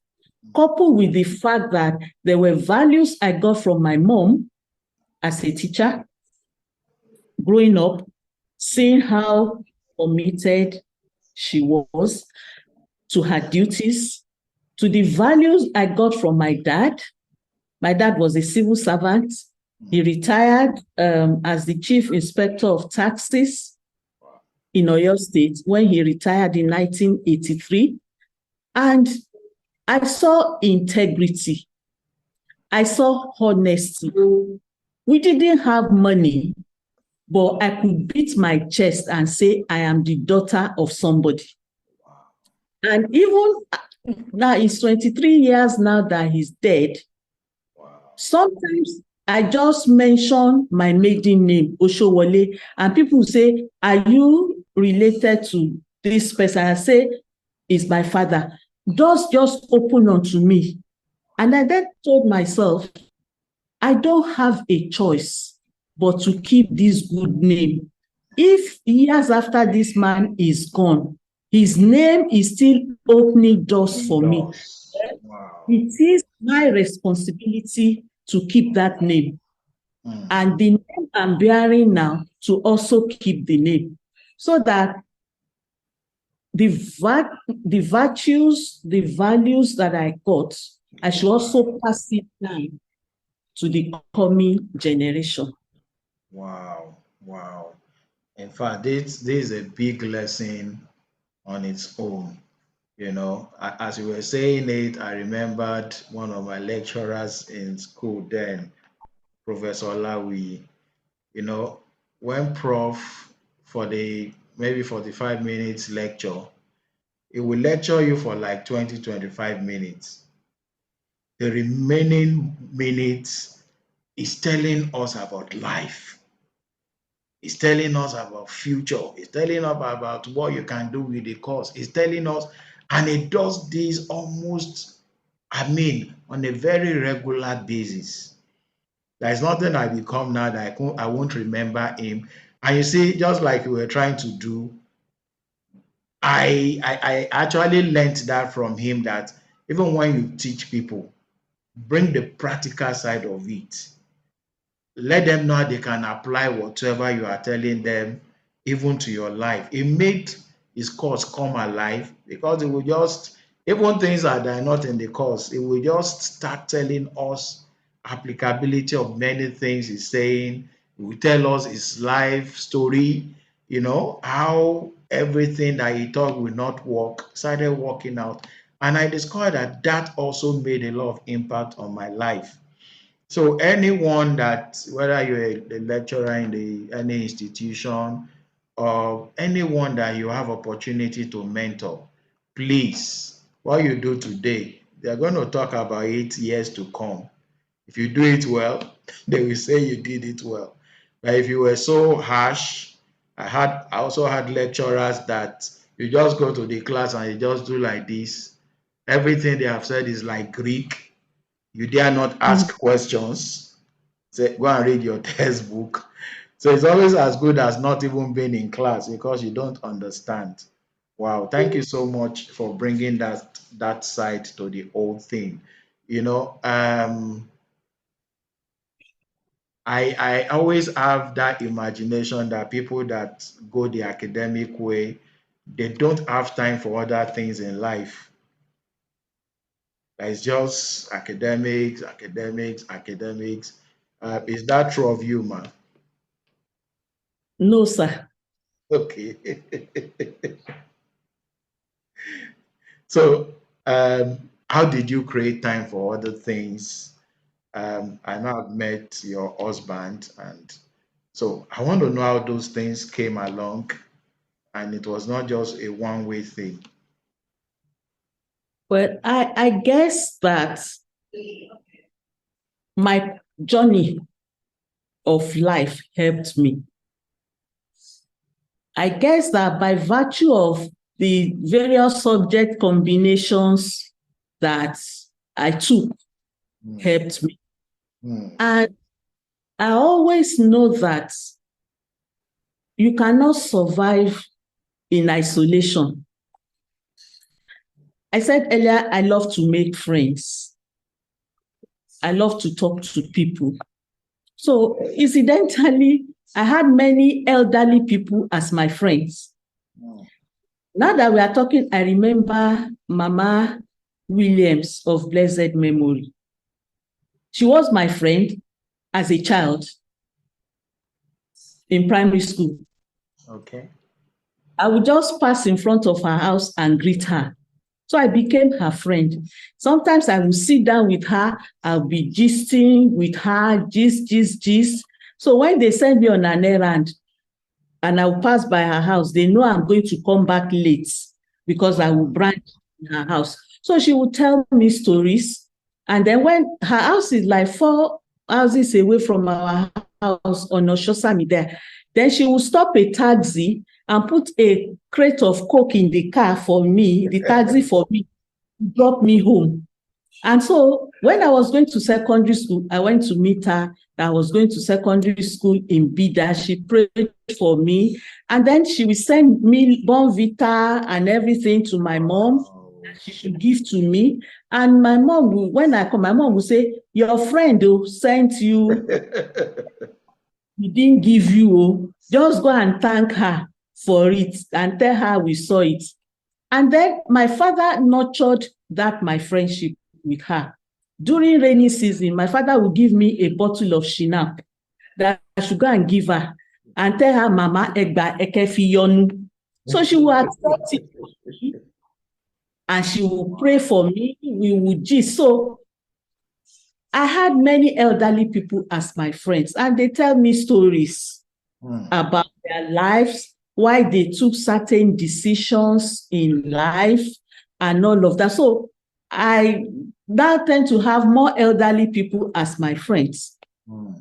Coupled with the fact that there were values I got from my mom as a teacher, growing up, seeing how committed she was to her duties, to the values I got from my dad. My dad was a civil servant. He retired as the chief inspector of taxes in Oyo State when he retired in 1983. And I saw integrity. I saw honesty. We didn't have money, but I could beat my chest and say, I am the daughter of somebody. And even now, it's 23 years now that he's dead. Sometimes I just mention my maiden name, Oshowole, and people say, are you related to this person? I say, it's my father. Doors just open onto me. And I then told myself, I don't have a choice but to keep this good name. If years after this man is gone, his name is still opening doors for me. Wow. It is my responsibility to keep that name. And the name I'm bearing now to also keep the name, so that the virtues, the values that I got, I should also pass it down to the coming generation. Wow, wow. In fact, this is a big lesson on its own. You know, as you were saying it, I remembered one of my lecturers in school then, Professor Lawi. You know, when Prof for the maybe 45 minutes lecture, it will lecture you for like 20, 25 minutes. The remaining minutes is telling us about life. It's telling us about future. It's telling us about what you can do with the course. It's telling us, and it does this almost, on a very regular basis. There's nothing I become now that I won't remember him. And you see, just like we were trying to do, I actually learned that from him, that even when you teach people, bring the practical side of it. Let them know how they can apply whatever you are telling them, even to your life. It made his course come alive, because it will just, even things that are not in the course, it will just start telling us applicability of many things he's saying. It will tell us his life story, you know, how everything that he thought would not work started working out. And I discovered that also made a lot of impact on my life. So anyone that, whether you're a lecturer in any institution, or anyone that you have opportunity to mentor, please, what you do today, they're going to talk about it years to come. If you do it well, they will say you did it well. But if you were so harsh, I also had lecturers that you just go to the class and you just do like this. Everything they have said is like Greek. You dare not ask questions. Say, go and read your textbook. So it's always as good as not even being in class, because you don't understand. Wow, thank you so much for bringing that side to the whole thing. You know, I always have that imagination that people that go the academic way, they don't have time for other things in life. It's just academics, academics, academics. Is that true of you, man? No, sir. Okay. So, how did you create time for other things? I know I've met your husband, and so I want to know how those things came along, and it was not just a one-way thing. Well, I guess that my journey of life helped me. I guess that by virtue of the various subject combinations that I took helped me. And I always know that you cannot survive in isolation. I said earlier, I love to make friends. I love to talk to people. So incidentally, I had many elderly people as my friends. Now that we are talking, I remember Mama Williams of blessed memory. She was my friend as a child in primary school. Okay. I would just pass in front of her house and greet her. So I became her friend. Sometimes I would sit down with her, I'll be gisting with her, gist. So when they send me on an errand and I'll pass by her house, they know I'm going to come back late because I will branch in her house. So she would tell me stories. And then when her house is like 4 houses away from our house on Oshosami there, then she will stop a taxi and put a crate of Coke in the car for me, the taxi for me, drop me home. And so when I was going to secondary school, I went to meet her. I was going to secondary school in Bida. She prayed for me. And then she would send me Bonvita and everything to my mom that she should give to me. And my mom, when I come, my mom would say, your friend sent you, he didn't give you, just go and thank her for it and tell her we saw it. And then my father nurtured my friendship with her. During rainy season, my father would give me a bottle of Shinap that I should go and give her and tell her, Mama, Egba Ekefi Yonu. So she will accept it and she will pray for me. We would gist. So I had many elderly people as my friends, and they tell me stories about their lives, why they took certain decisions in life, and all of that. So I now tend to have more elderly people as my friends. I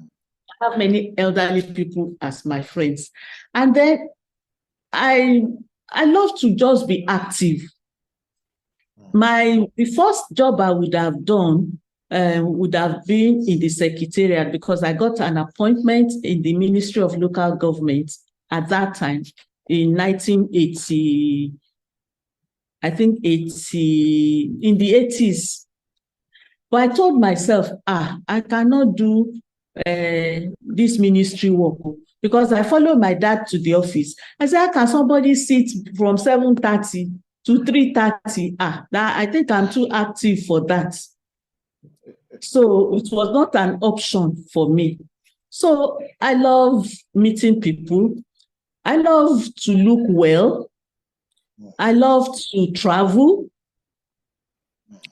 have many elderly people as my friends. And then I love to just be active. The first job I would have done would have been in the secretariat because I got an appointment in the Ministry of Local Government at that time in 1980, I think in the 80s. But I told myself, I cannot do this ministry work because I followed my dad to the office. I said, how can somebody sit from 7:30 to 3:30? I think I'm too active for that. So it was not an option for me. So I love meeting people. I love to look well. I love to travel.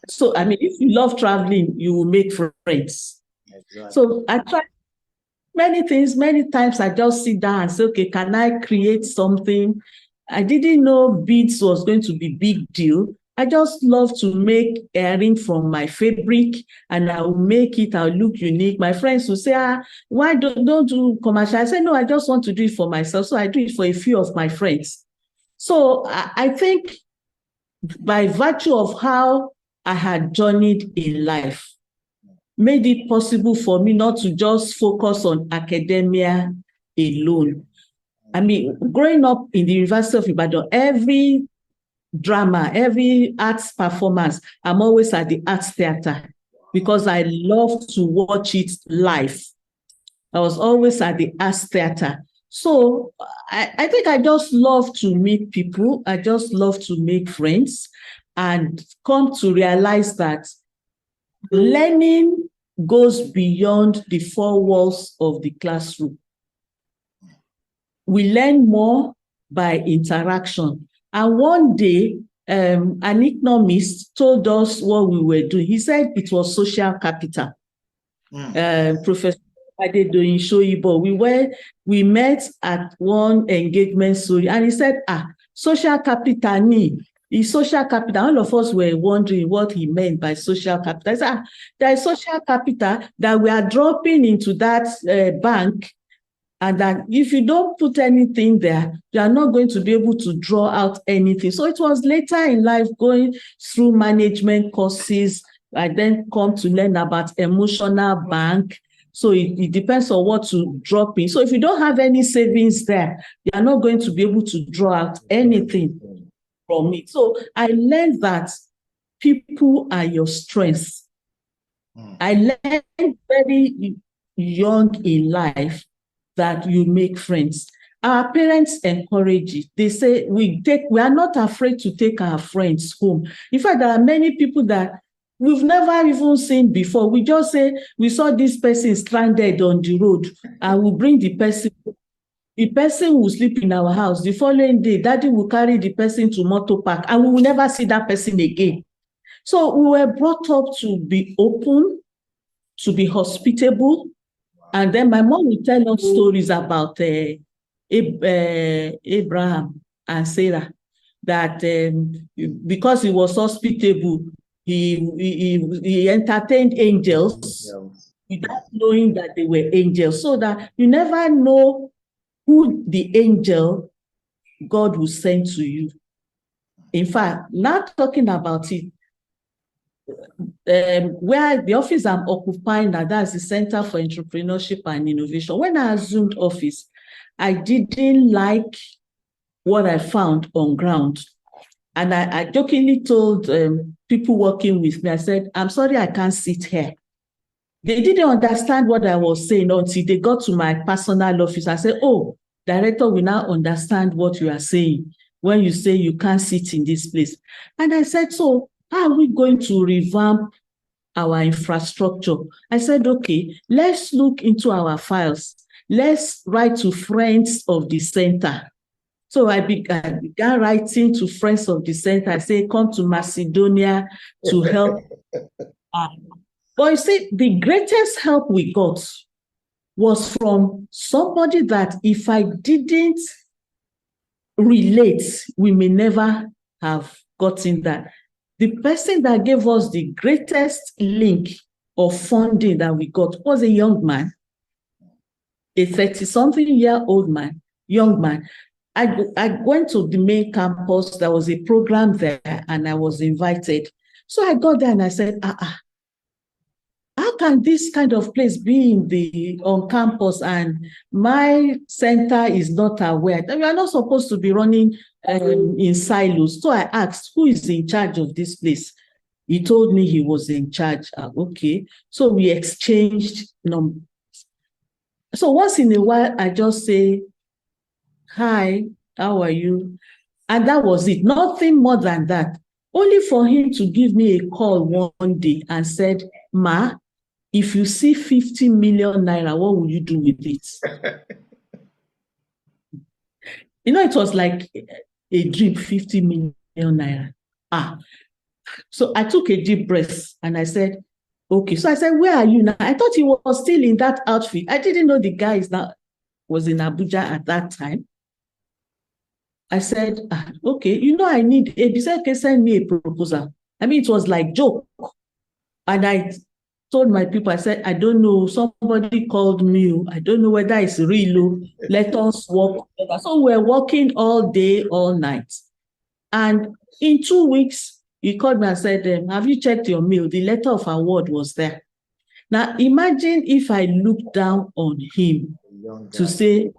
So, I mean, if you love traveling, you will make friends. Exactly. So I try many things. Many times I just sit down and say, okay, can I create something? I didn't know beads was going to be big deal. I just love to make earring from my fabric and I will make it, I'll look unique. My friends will say, why don't do commercial? I say, no, I just want to do it for myself. So I do it for a few of my friends. So I think by virtue of how I had journeyed in life, made it possible for me not to just focus on academia alone. I mean, growing up in the University of Ibadan, every drama, every arts performance, I'm always at the arts theater because I love to watch it live. I was always at the arts theater. So I think I just love to meet people. I just love to make friends and come to realize that learning goes beyond the 4 walls of the classroom. We learn more by interaction. And one day, an economist told us what we were doing. He said it was social capital. Professor Adedoyin Shoyibo, we met at one engagement story, and he said, social capital is social capital. All of us were wondering what he meant by social capital. He said, there is social capital that we are dropping into that bank, and that if you don't put anything there, you are not going to be able to draw out anything. So it was later in life, going through management courses, I then come to learn about emotional bank. So it depends on what to drop in. So if you don't have any savings there, you are not going to be able to draw out anything from it. So I learned that people are your strengths. I learned very young in life that you make friends. Our parents encourage it. They say we are not afraid to take our friends home. In fact, there are many people that we've never even seen before. We just say, we saw this person stranded on the road, and we bring the person. The person will sleep in our house. The following day, daddy will carry the person to motor park, and we will never see that person again. So we were brought up to be open, to be hospitable. And then my mom will tell us stories about Abraham and Sarah, that because he was hospitable, he entertained angels without knowing that they were angels, so that you never know who the angel God will send to you. In fact, not talking about it, where the office I'm occupying now, that's the Center for Entrepreneurship and Innovation. When I assumed office, I didn't like what I found on ground. And I jokingly told people working with me, I said, I'm sorry, I can't sit here. They didn't understand what I was saying until they got to my personal office. I said, oh, director, we now understand what you are saying when you say you can't sit in this place. And I said, so how are we going to revamp our infrastructure? I said, okay, let's look into our files. Let's write to friends of the center. So I began writing to friends of the center. I say, come to Macedonia to help. But you see, the greatest help we got was from somebody that if I didn't relate, we may never have gotten that. The person that gave us the greatest link of funding that we got was a young man, a 30-something-year-old man, young man. I went to the main campus. There was a program there, and I was invited. So I got there and I said, how can this kind of place be on campus and my center is not aware? We are not supposed to be running in silos. So I asked, who is in charge of this place? He told me he was in charge. Okay. So we exchanged numbers. So once in a while, I just say, hi, how are you? And that was it. Nothing more than that. Only for him to give me a call one day and said, Ma, if you see 50 million naira, what will you do with it? It was like a dream, 50 million naira. So I took a deep breath and I said, okay. So I said, where are you now? I thought he was still in that outfit. I didn't know the guy was in Abuja at that time. I said, okay, I need a business. Okay, send me a proposal. I mean, it was like joke. And I told my people, I said, I don't know, somebody called me. I don't know whether it's real. Let us work together. So we're working all day, all night. And in 2 weeks, he called me and said, have you checked your mail? The letter of award was there. Now, imagine if I looked down on him to say,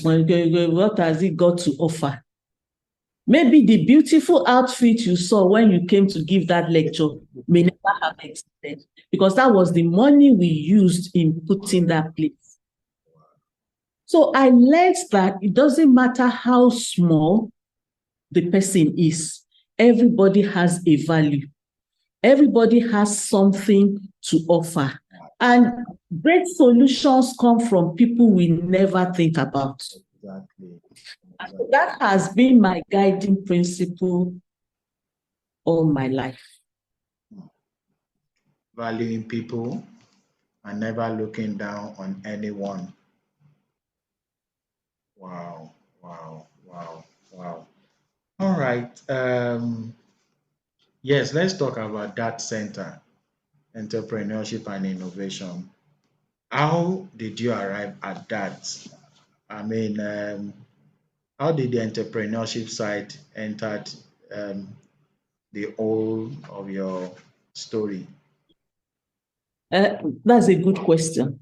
what has he got to offer? Maybe the beautiful outfit you saw when you came to give that lecture may never have existed, because that was the money we used in putting that place. So I learned that it doesn't matter how small the person is, everybody has a value. Everybody has something to offer. And great solutions come from people we never think about. Exactly. And that has been my guiding principle all my life. Valuing people and never looking down on anyone. Wow, wow, wow, wow. All right. Yes, let's talk about that center, entrepreneurship and innovation. How did you arrive at that? I mean, how did the entrepreneurship side entered the whole of your story? That's a good question.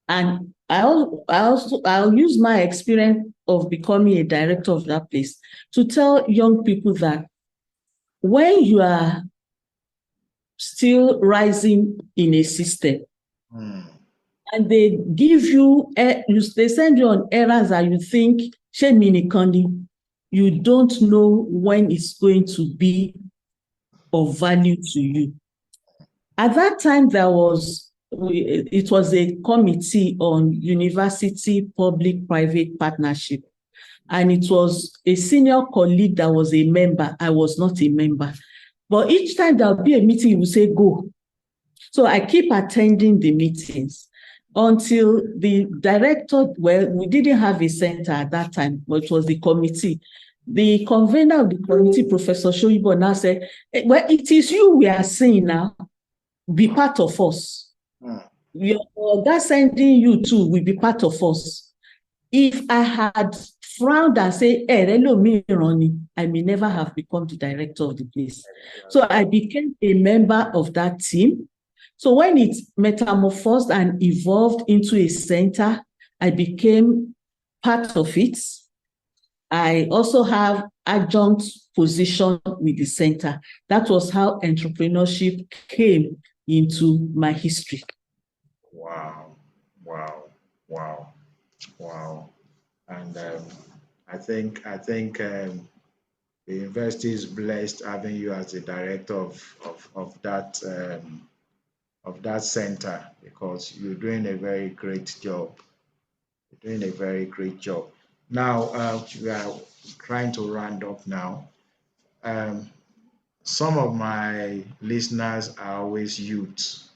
And I'll use my experience of becoming a director of that place to tell young people that when you are still rising in a system, and they give you, they send you on errands that you think, you don't know when it's going to be of value to you. At that time, it was a committee on university public-private partnership. And it was a senior colleague that was a member. I was not a member. But each time there'll be a meeting, he will say, go. So I keep attending the meetings until the director, well, we didn't have a center at that time, but it was the committee. The convener of the committee, Professor Shoyibo, now said, well, it is you we are seeing now. Be part of us. That sending you to will be part of us. If I had frowned and said, I may never have become the director of the place. So I became a member of that team. So when it metamorphosed and evolved into a center, I became part of it. I also have adjunct position with the center. That was how entrepreneurship came into my history. Wow, wow, wow, wow. And I think the university is blessed having you as the director of that center, because you're doing a very great job. You're doing a very great job. Now we are trying to round up now. Some of my listeners are always youth,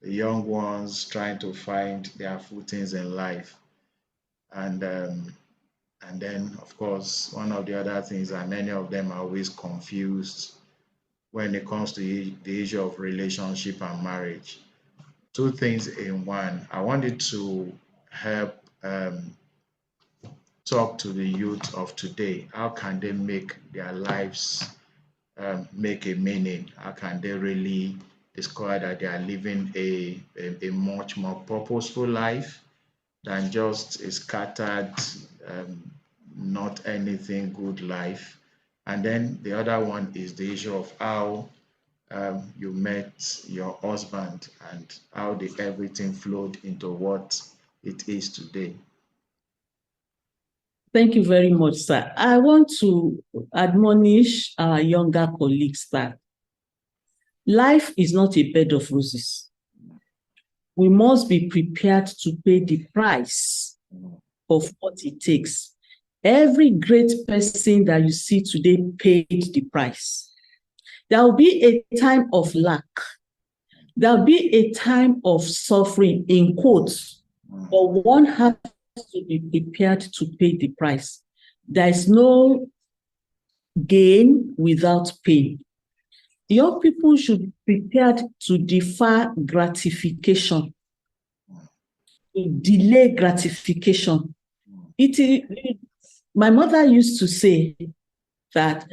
the young ones trying to find their footings in life. And then, of course, one of the other things that many of them are always confused when it comes to the issue of relationship and marriage. Two things in one. I wanted to help talk to the youth of today. How can they make their lives make a meaning? How can they really discover that they are living a much more purposeful life than just a scattered, not anything good life? And then the other one is the issue of how you met your husband and how everything flowed into what it is today. Thank you very much, sir. I want to admonish our younger colleagues that life is not a bed of roses. We must be prepared to pay the price of what it takes. Every great person that you see today paid the price. There will be a time of lack. There will be a time of suffering, in quotes, but one has to be prepared to pay the price. There is no gain without pain. Young people should be prepared to defer gratification, to delay gratification. My mother used to say that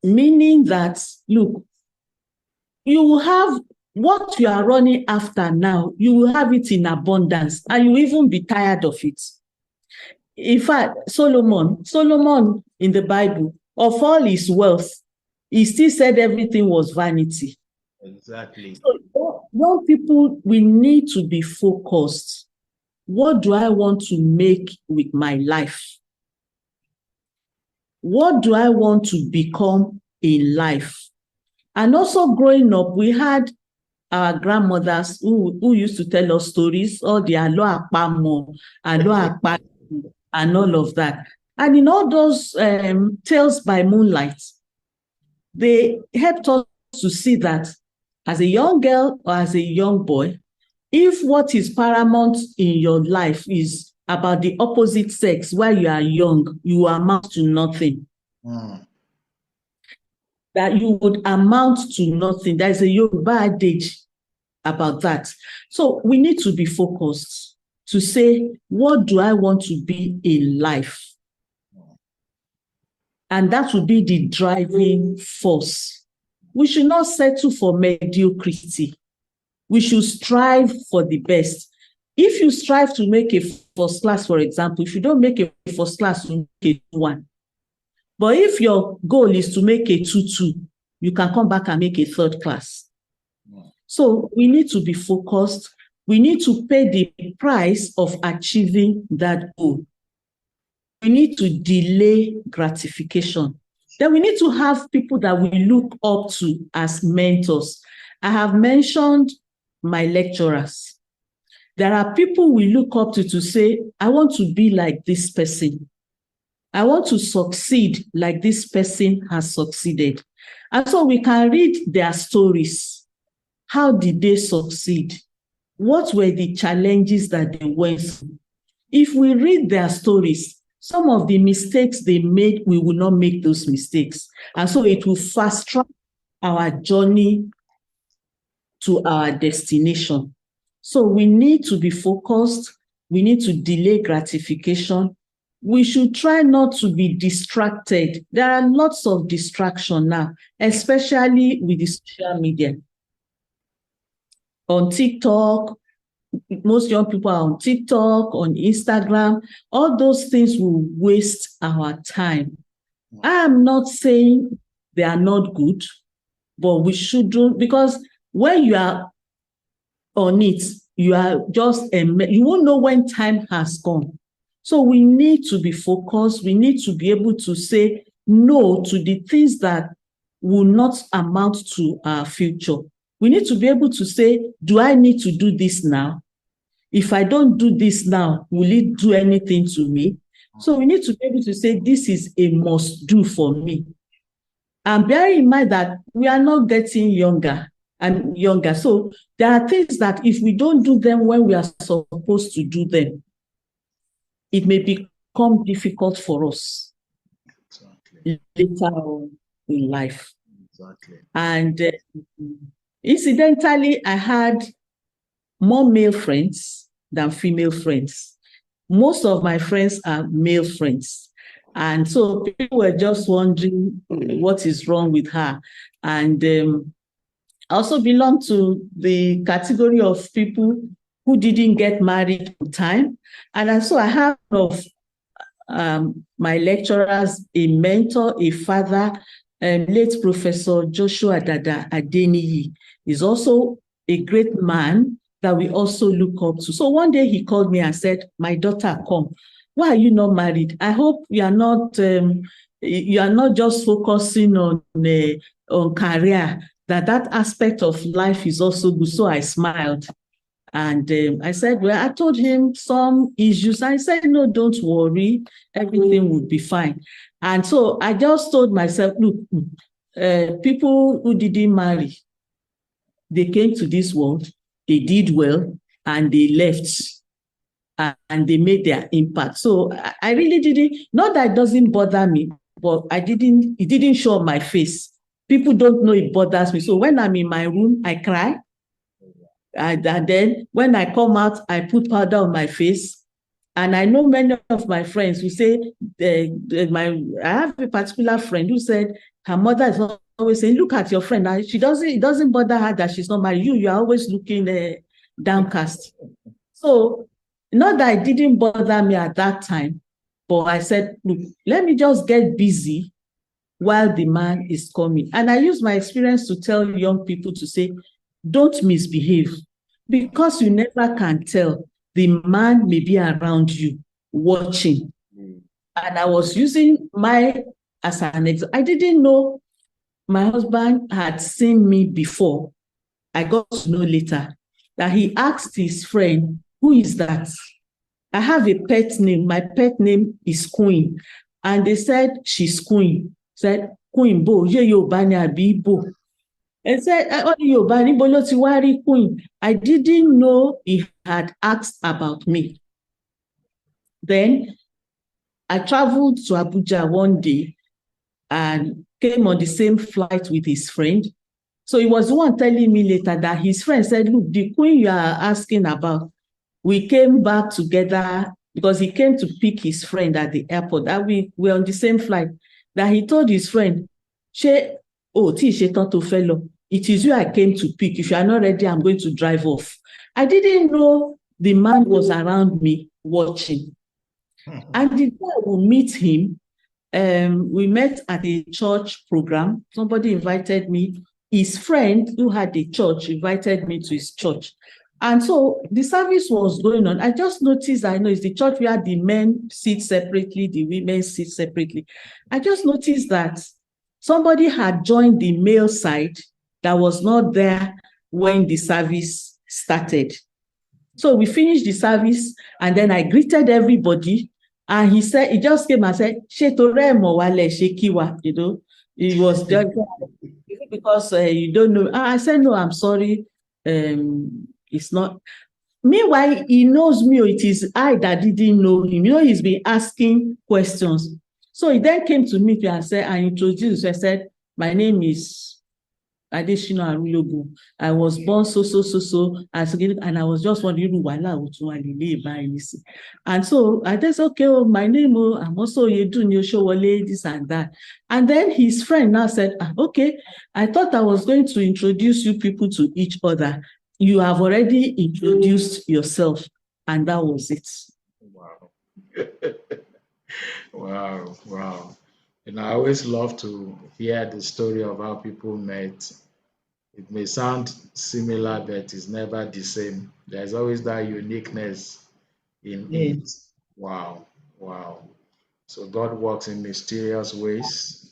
meaning that, look, you will have what you are running after now, you will have it in abundance, and you will even be tired of it. In fact, Solomon in the Bible, of all his wealth, he still said everything was vanity. Exactly. So young people, we need to be focused. What do I want to make with my life? What do I want to become in life? And also growing up, we had our grandmothers who used to tell us stories, all the alo apamo, alo apa, and all of that. And in all those tales by moonlight, they helped us to see that as a young girl or as a young boy, if what is paramount in your life is about the opposite sex while you are young, you amount to nothing. That you would amount to nothing. There's a Yoruba adage about that. So we need to be focused to say, what do I want to be in life? And that will be the driving force. We should not settle for mediocrity. We should strive for the best. If you strive to make a first class, for example, if you don't make a first class, you make a 1. But if your goal is to make a 2-2, you can come back and make a 3rd class. So we need to be focused. We need to pay the price of achieving that goal. We need to delay gratification. Then we need to have people that we look up to as mentors. I have mentioned my lecturers. There are people we look up to say, I want to be like this person. I want to succeed like this person has succeeded. And so we can read their stories. How did they succeed? What were the challenges that they went through? If we read their stories, some of the mistakes they made, we will not make those mistakes. And so it will fast track our journey to our destination. So we need to be focused. We need to delay gratification. We should try not to be distracted. There are lots of distraction now, especially with the social media. On TikTok, most young people are on TikTok, on Instagram. All those things will waste our time. I am not saying they are not good, but we shouldn't, because when you are on it, you are just, you won't know when time has gone. So we need to be focused. We need to be able to say no to the things that will not amount to our future. We need to be able to say, do I need to do this now? If I don't do this now, will it do anything to me? So we need to be able to say, this is a must do for me. And bear in mind that we are not getting younger and younger. So there are things that if we don't do them when we are supposed to do them, it may become difficult for us later on in life. And incidentally, I had more male friends than female friends. Most of my friends are male friends. And so people were just wondering what is wrong with her. And I also belong to the category of people who didn't get married on time. And so I have of my lecturers, a mentor, a father, late Professor Joshua Dada Adeniyi is also a great man that we also look up to. So one day he called me and said, my daughter, come. Why are you not married? I hope you are not just focusing on career, that aspect of life is also good. So I smiled. And I said, well, I told him some issues. I said, no, don't worry. Everything will be fine. And so I just told myself, look, people who didn't marry, they came to this world, they did well, and they left, and they made their impact. So I really didn't, not that it doesn't bother me, but it didn't show on my face. People don't know it bothers me. So when I'm in my room, I cry. And then when I come out, I put powder on my face. And I know many of my friends who say, I have a particular friend who said her mother is always saying, look at your friend. It doesn't bother her that she's not married. You are always looking downcast. So not that it didn't bother me at that time, but I said, look, let me just get busy while the man is coming. And I use my experience to tell young people to say, don't misbehave, because you never can tell. The man may be around you watching. And I was using as an example. I didn't know my husband had seen me before. I got to know later that he asked his friend, who is that? I have a pet name. My pet name is Queen. and they said she's queen. Said queen bo ye Yorùbá ni àbí Igbo. And said Yorùbá ni bo ló ti wá rí queen. I didn't know he had asked about me. Then I traveled to Abuja one day and came on the same flight with his friend. So he was the one telling me later that his friend said, look, the queen you are asking about, we came back together because he came to pick his friend at the airport. That we were on the same flight. That he told his friend, it is you I came to pick. If you are not ready, I'm going to drive off. I didn't know the man was around me watching. And the day I will meet him, we met at a church program. Somebody invited me. His friend who had a church invited me to his church. And so the service was going on. I just noticed, I know it's the church where the men sit separately, the women sit separately. I just noticed that somebody had joined the male side that was not there when the service started. So we finished the service and then I greeted everybody. And he said, he just came and said, you know, it was just because you don't know. I said, no, I'm sorry. It's not. Meanwhile, he knows me. It is I that didn't know him. You know, he's been asking questions. So he then came to me and said, I introduced, I said, my name is Oyedunni Arulogun. I was born so, and I was just wondering, and so I just, okay, oh, my name, I'm also Oyedunni Arulogun, this and that. And then his friend now said, okay, I thought I was going to introduce you people to each other. You have already introduced yourself, and that was it. Wow. Wow. And I always love to hear the story of how people met. It may sound similar, but it's never the same. There's always that uniqueness in it. Wow. So God works in mysterious ways.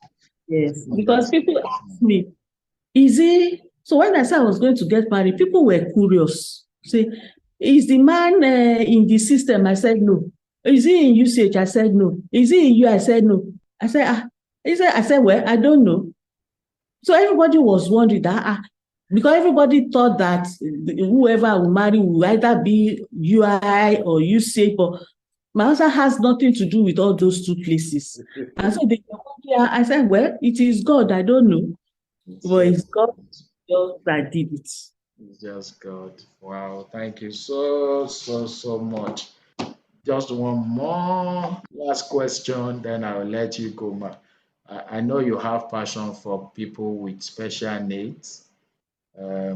Yes, because people ask me, is he? So when I said I was going to get married, people were curious. Say, is the man in the system? I said no. Is he in UCH? I said no. Is he in U? I said no. I said, I said, well, I don't know. So everybody was wondering that, because everybody thought that whoever I will marry will either be UI or UCH, but my answer has nothing to do with all those two places. And so I said, well, it is God. I don't know. But it's God that did it. It's just God. Wow. Thank you so much. Just one more last question, then I'll let you go, Ma. I know you have passion for people with special needs. I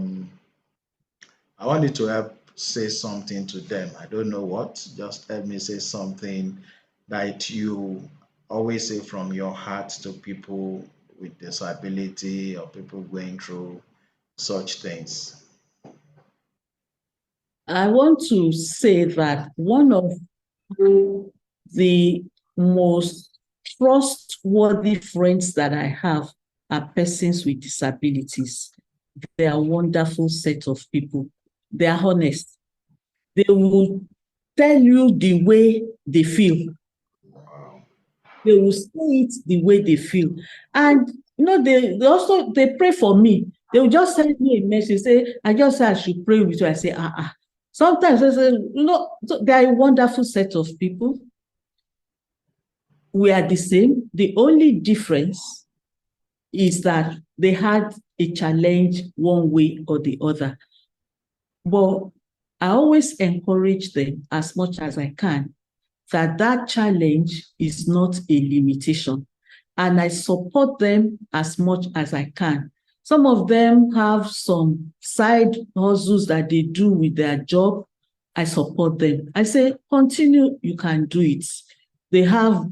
want you to help say something to them. I don't know what. Just help me say something that you always say from your heart to people with disability or people going through such things. I want to say that one of the most trustworthy friends that I have are persons with disabilities. They are a wonderful set of people. They are honest. They will tell you the way they feel. Wow. They will say it the way they feel. And you know, they pray for me. They will just send me a message, say, I just said I should pray with you. I say, Sometimes I say, they are a wonderful set of people. We are the same. The only difference is that they had a challenge one way or the other. But I always encourage them as much as I can that challenge is not a limitation. And I support them as much as I can. Some of them have some side hustles that they do with their job. I support them. I say, continue, you can do it.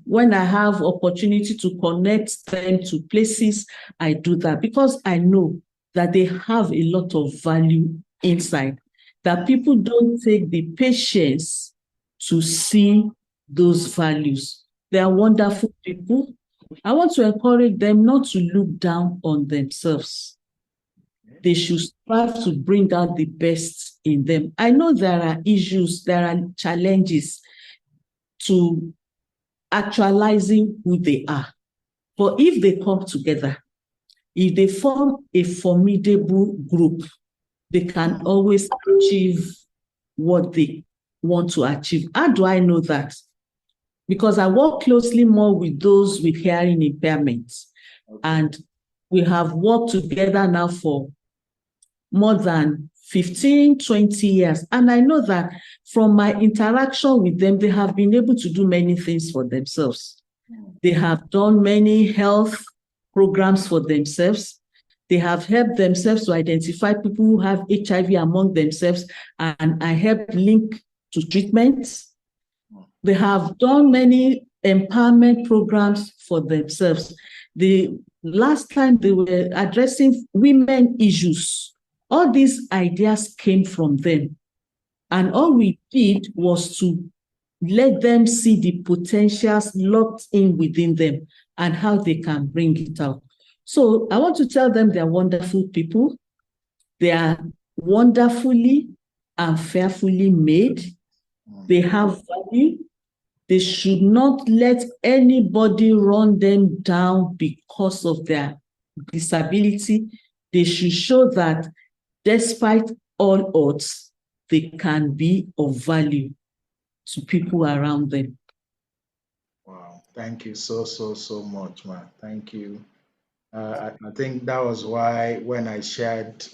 When I have opportunity to connect them to places, I do that because I know that they have a lot of value inside, that people don't take the patience to see those values. They are wonderful people. I want to encourage them not to look down on themselves. They should strive to bring out the best in them. I know there are issues, there are challenges to actualizing who they are. But if they come together, if they form a formidable group, they can always achieve what they want to achieve. How do I know that? Because I work closely more with those with hearing impairments. Okay. And we have worked together now for more than 15, 20 years. And I know that from my interaction with them, they have been able to do many things for themselves. They have done many health programs for themselves. They have helped themselves to identify people who have HIV among themselves, and I help link to treatments. They have done many empowerment programs for themselves. The last time they were addressing women issues, all these ideas came from them. And all we did was to let them see the potentials locked in within them and how they can bring it out. So I want to tell them they're wonderful people. They are wonderfully and fearfully made. They have value. They should not let anybody run them down because of their disability. They should show that despite all odds, they can be of value to people around them. Wow, thank you so much, ma. Thank you. I think that was why when I shared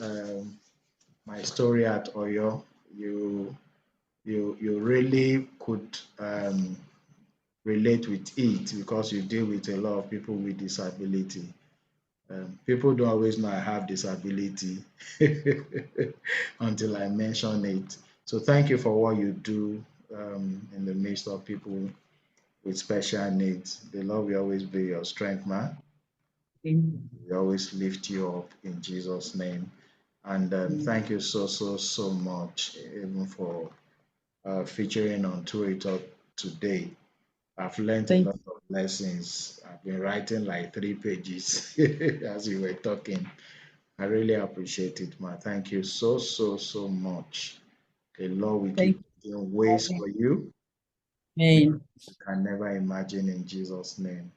my story at Oyo, you really could relate with it because you deal with a lot of people with disability. People don't always know I have disability until I mention it. So thank you for what you do in the midst of people with special needs. The Lord will always be your strength, man. We always lift you up in Jesus' name. And thank you so much, even for featuring on Twitter today. I've learned a lot of lessons. I've been writing like 3 pages as you were talking. I really appreciate it, man. Thank you so much. The Lord will keep doing ways for you. Amen. You can never imagine in Jesus' name.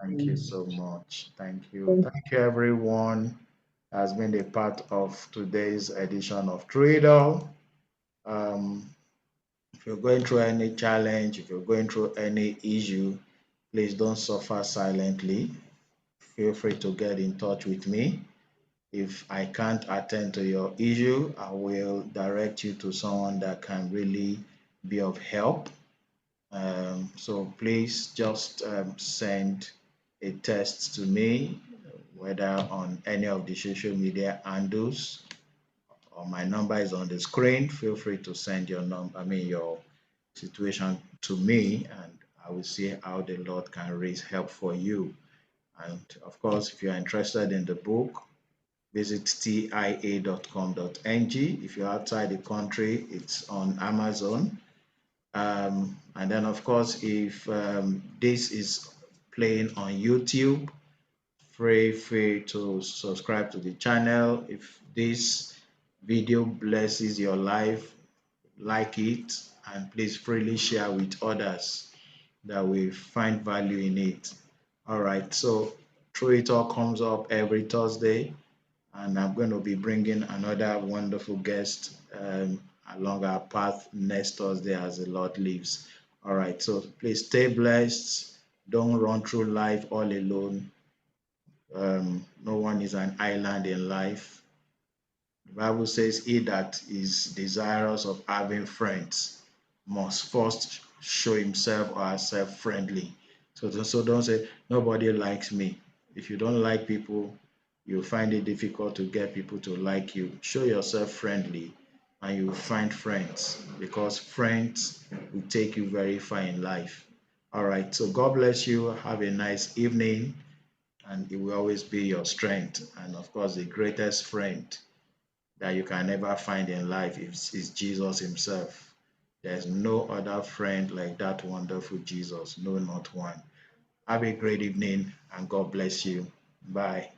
Thank you so much. Thank you. Thank you, everyone has been a part of today's edition of Trader. If you're going through any challenge, if you're going through any issue, please don't suffer silently. Feel free to get in touch with me. If I can't attend to your issue, I will direct you to someone that can really be of help. So please just send a text to me, whether on any of the social media handles, or my number is on the screen. Feel free to send your your situation to me, and I will see how the Lord can raise help for you. And of course, if you're interested in the book, visit tia.com.ng. If you're outside the country, it's on Amazon. And then, of course, if this is playing on YouTube, feel free to subscribe to the channel. If this video blesses your life, like it, and please freely share with others that will find value in it. All right, so Through It All comes up every Thursday, and I'm going to be bringing another wonderful guest along our path next Thursday as the Lord lives. All right, so please stay blessed. Don't run through life all alone. No one is an island in life. The Bible says, he that is desirous of having friends must first show himself or herself friendly. So don't say, nobody likes me. If you don't like people, you'll find it difficult to get people to like you. Show yourself friendly and you'll find friends, because friends will take you very far in life. All right, so God bless you. Have a nice evening, and it will always be your strength. And of course, the greatest friend that you can ever find in life is Jesus himself. There's no other friend like that wonderful Jesus. No, not one. Have a great evening, and God bless you. Bye.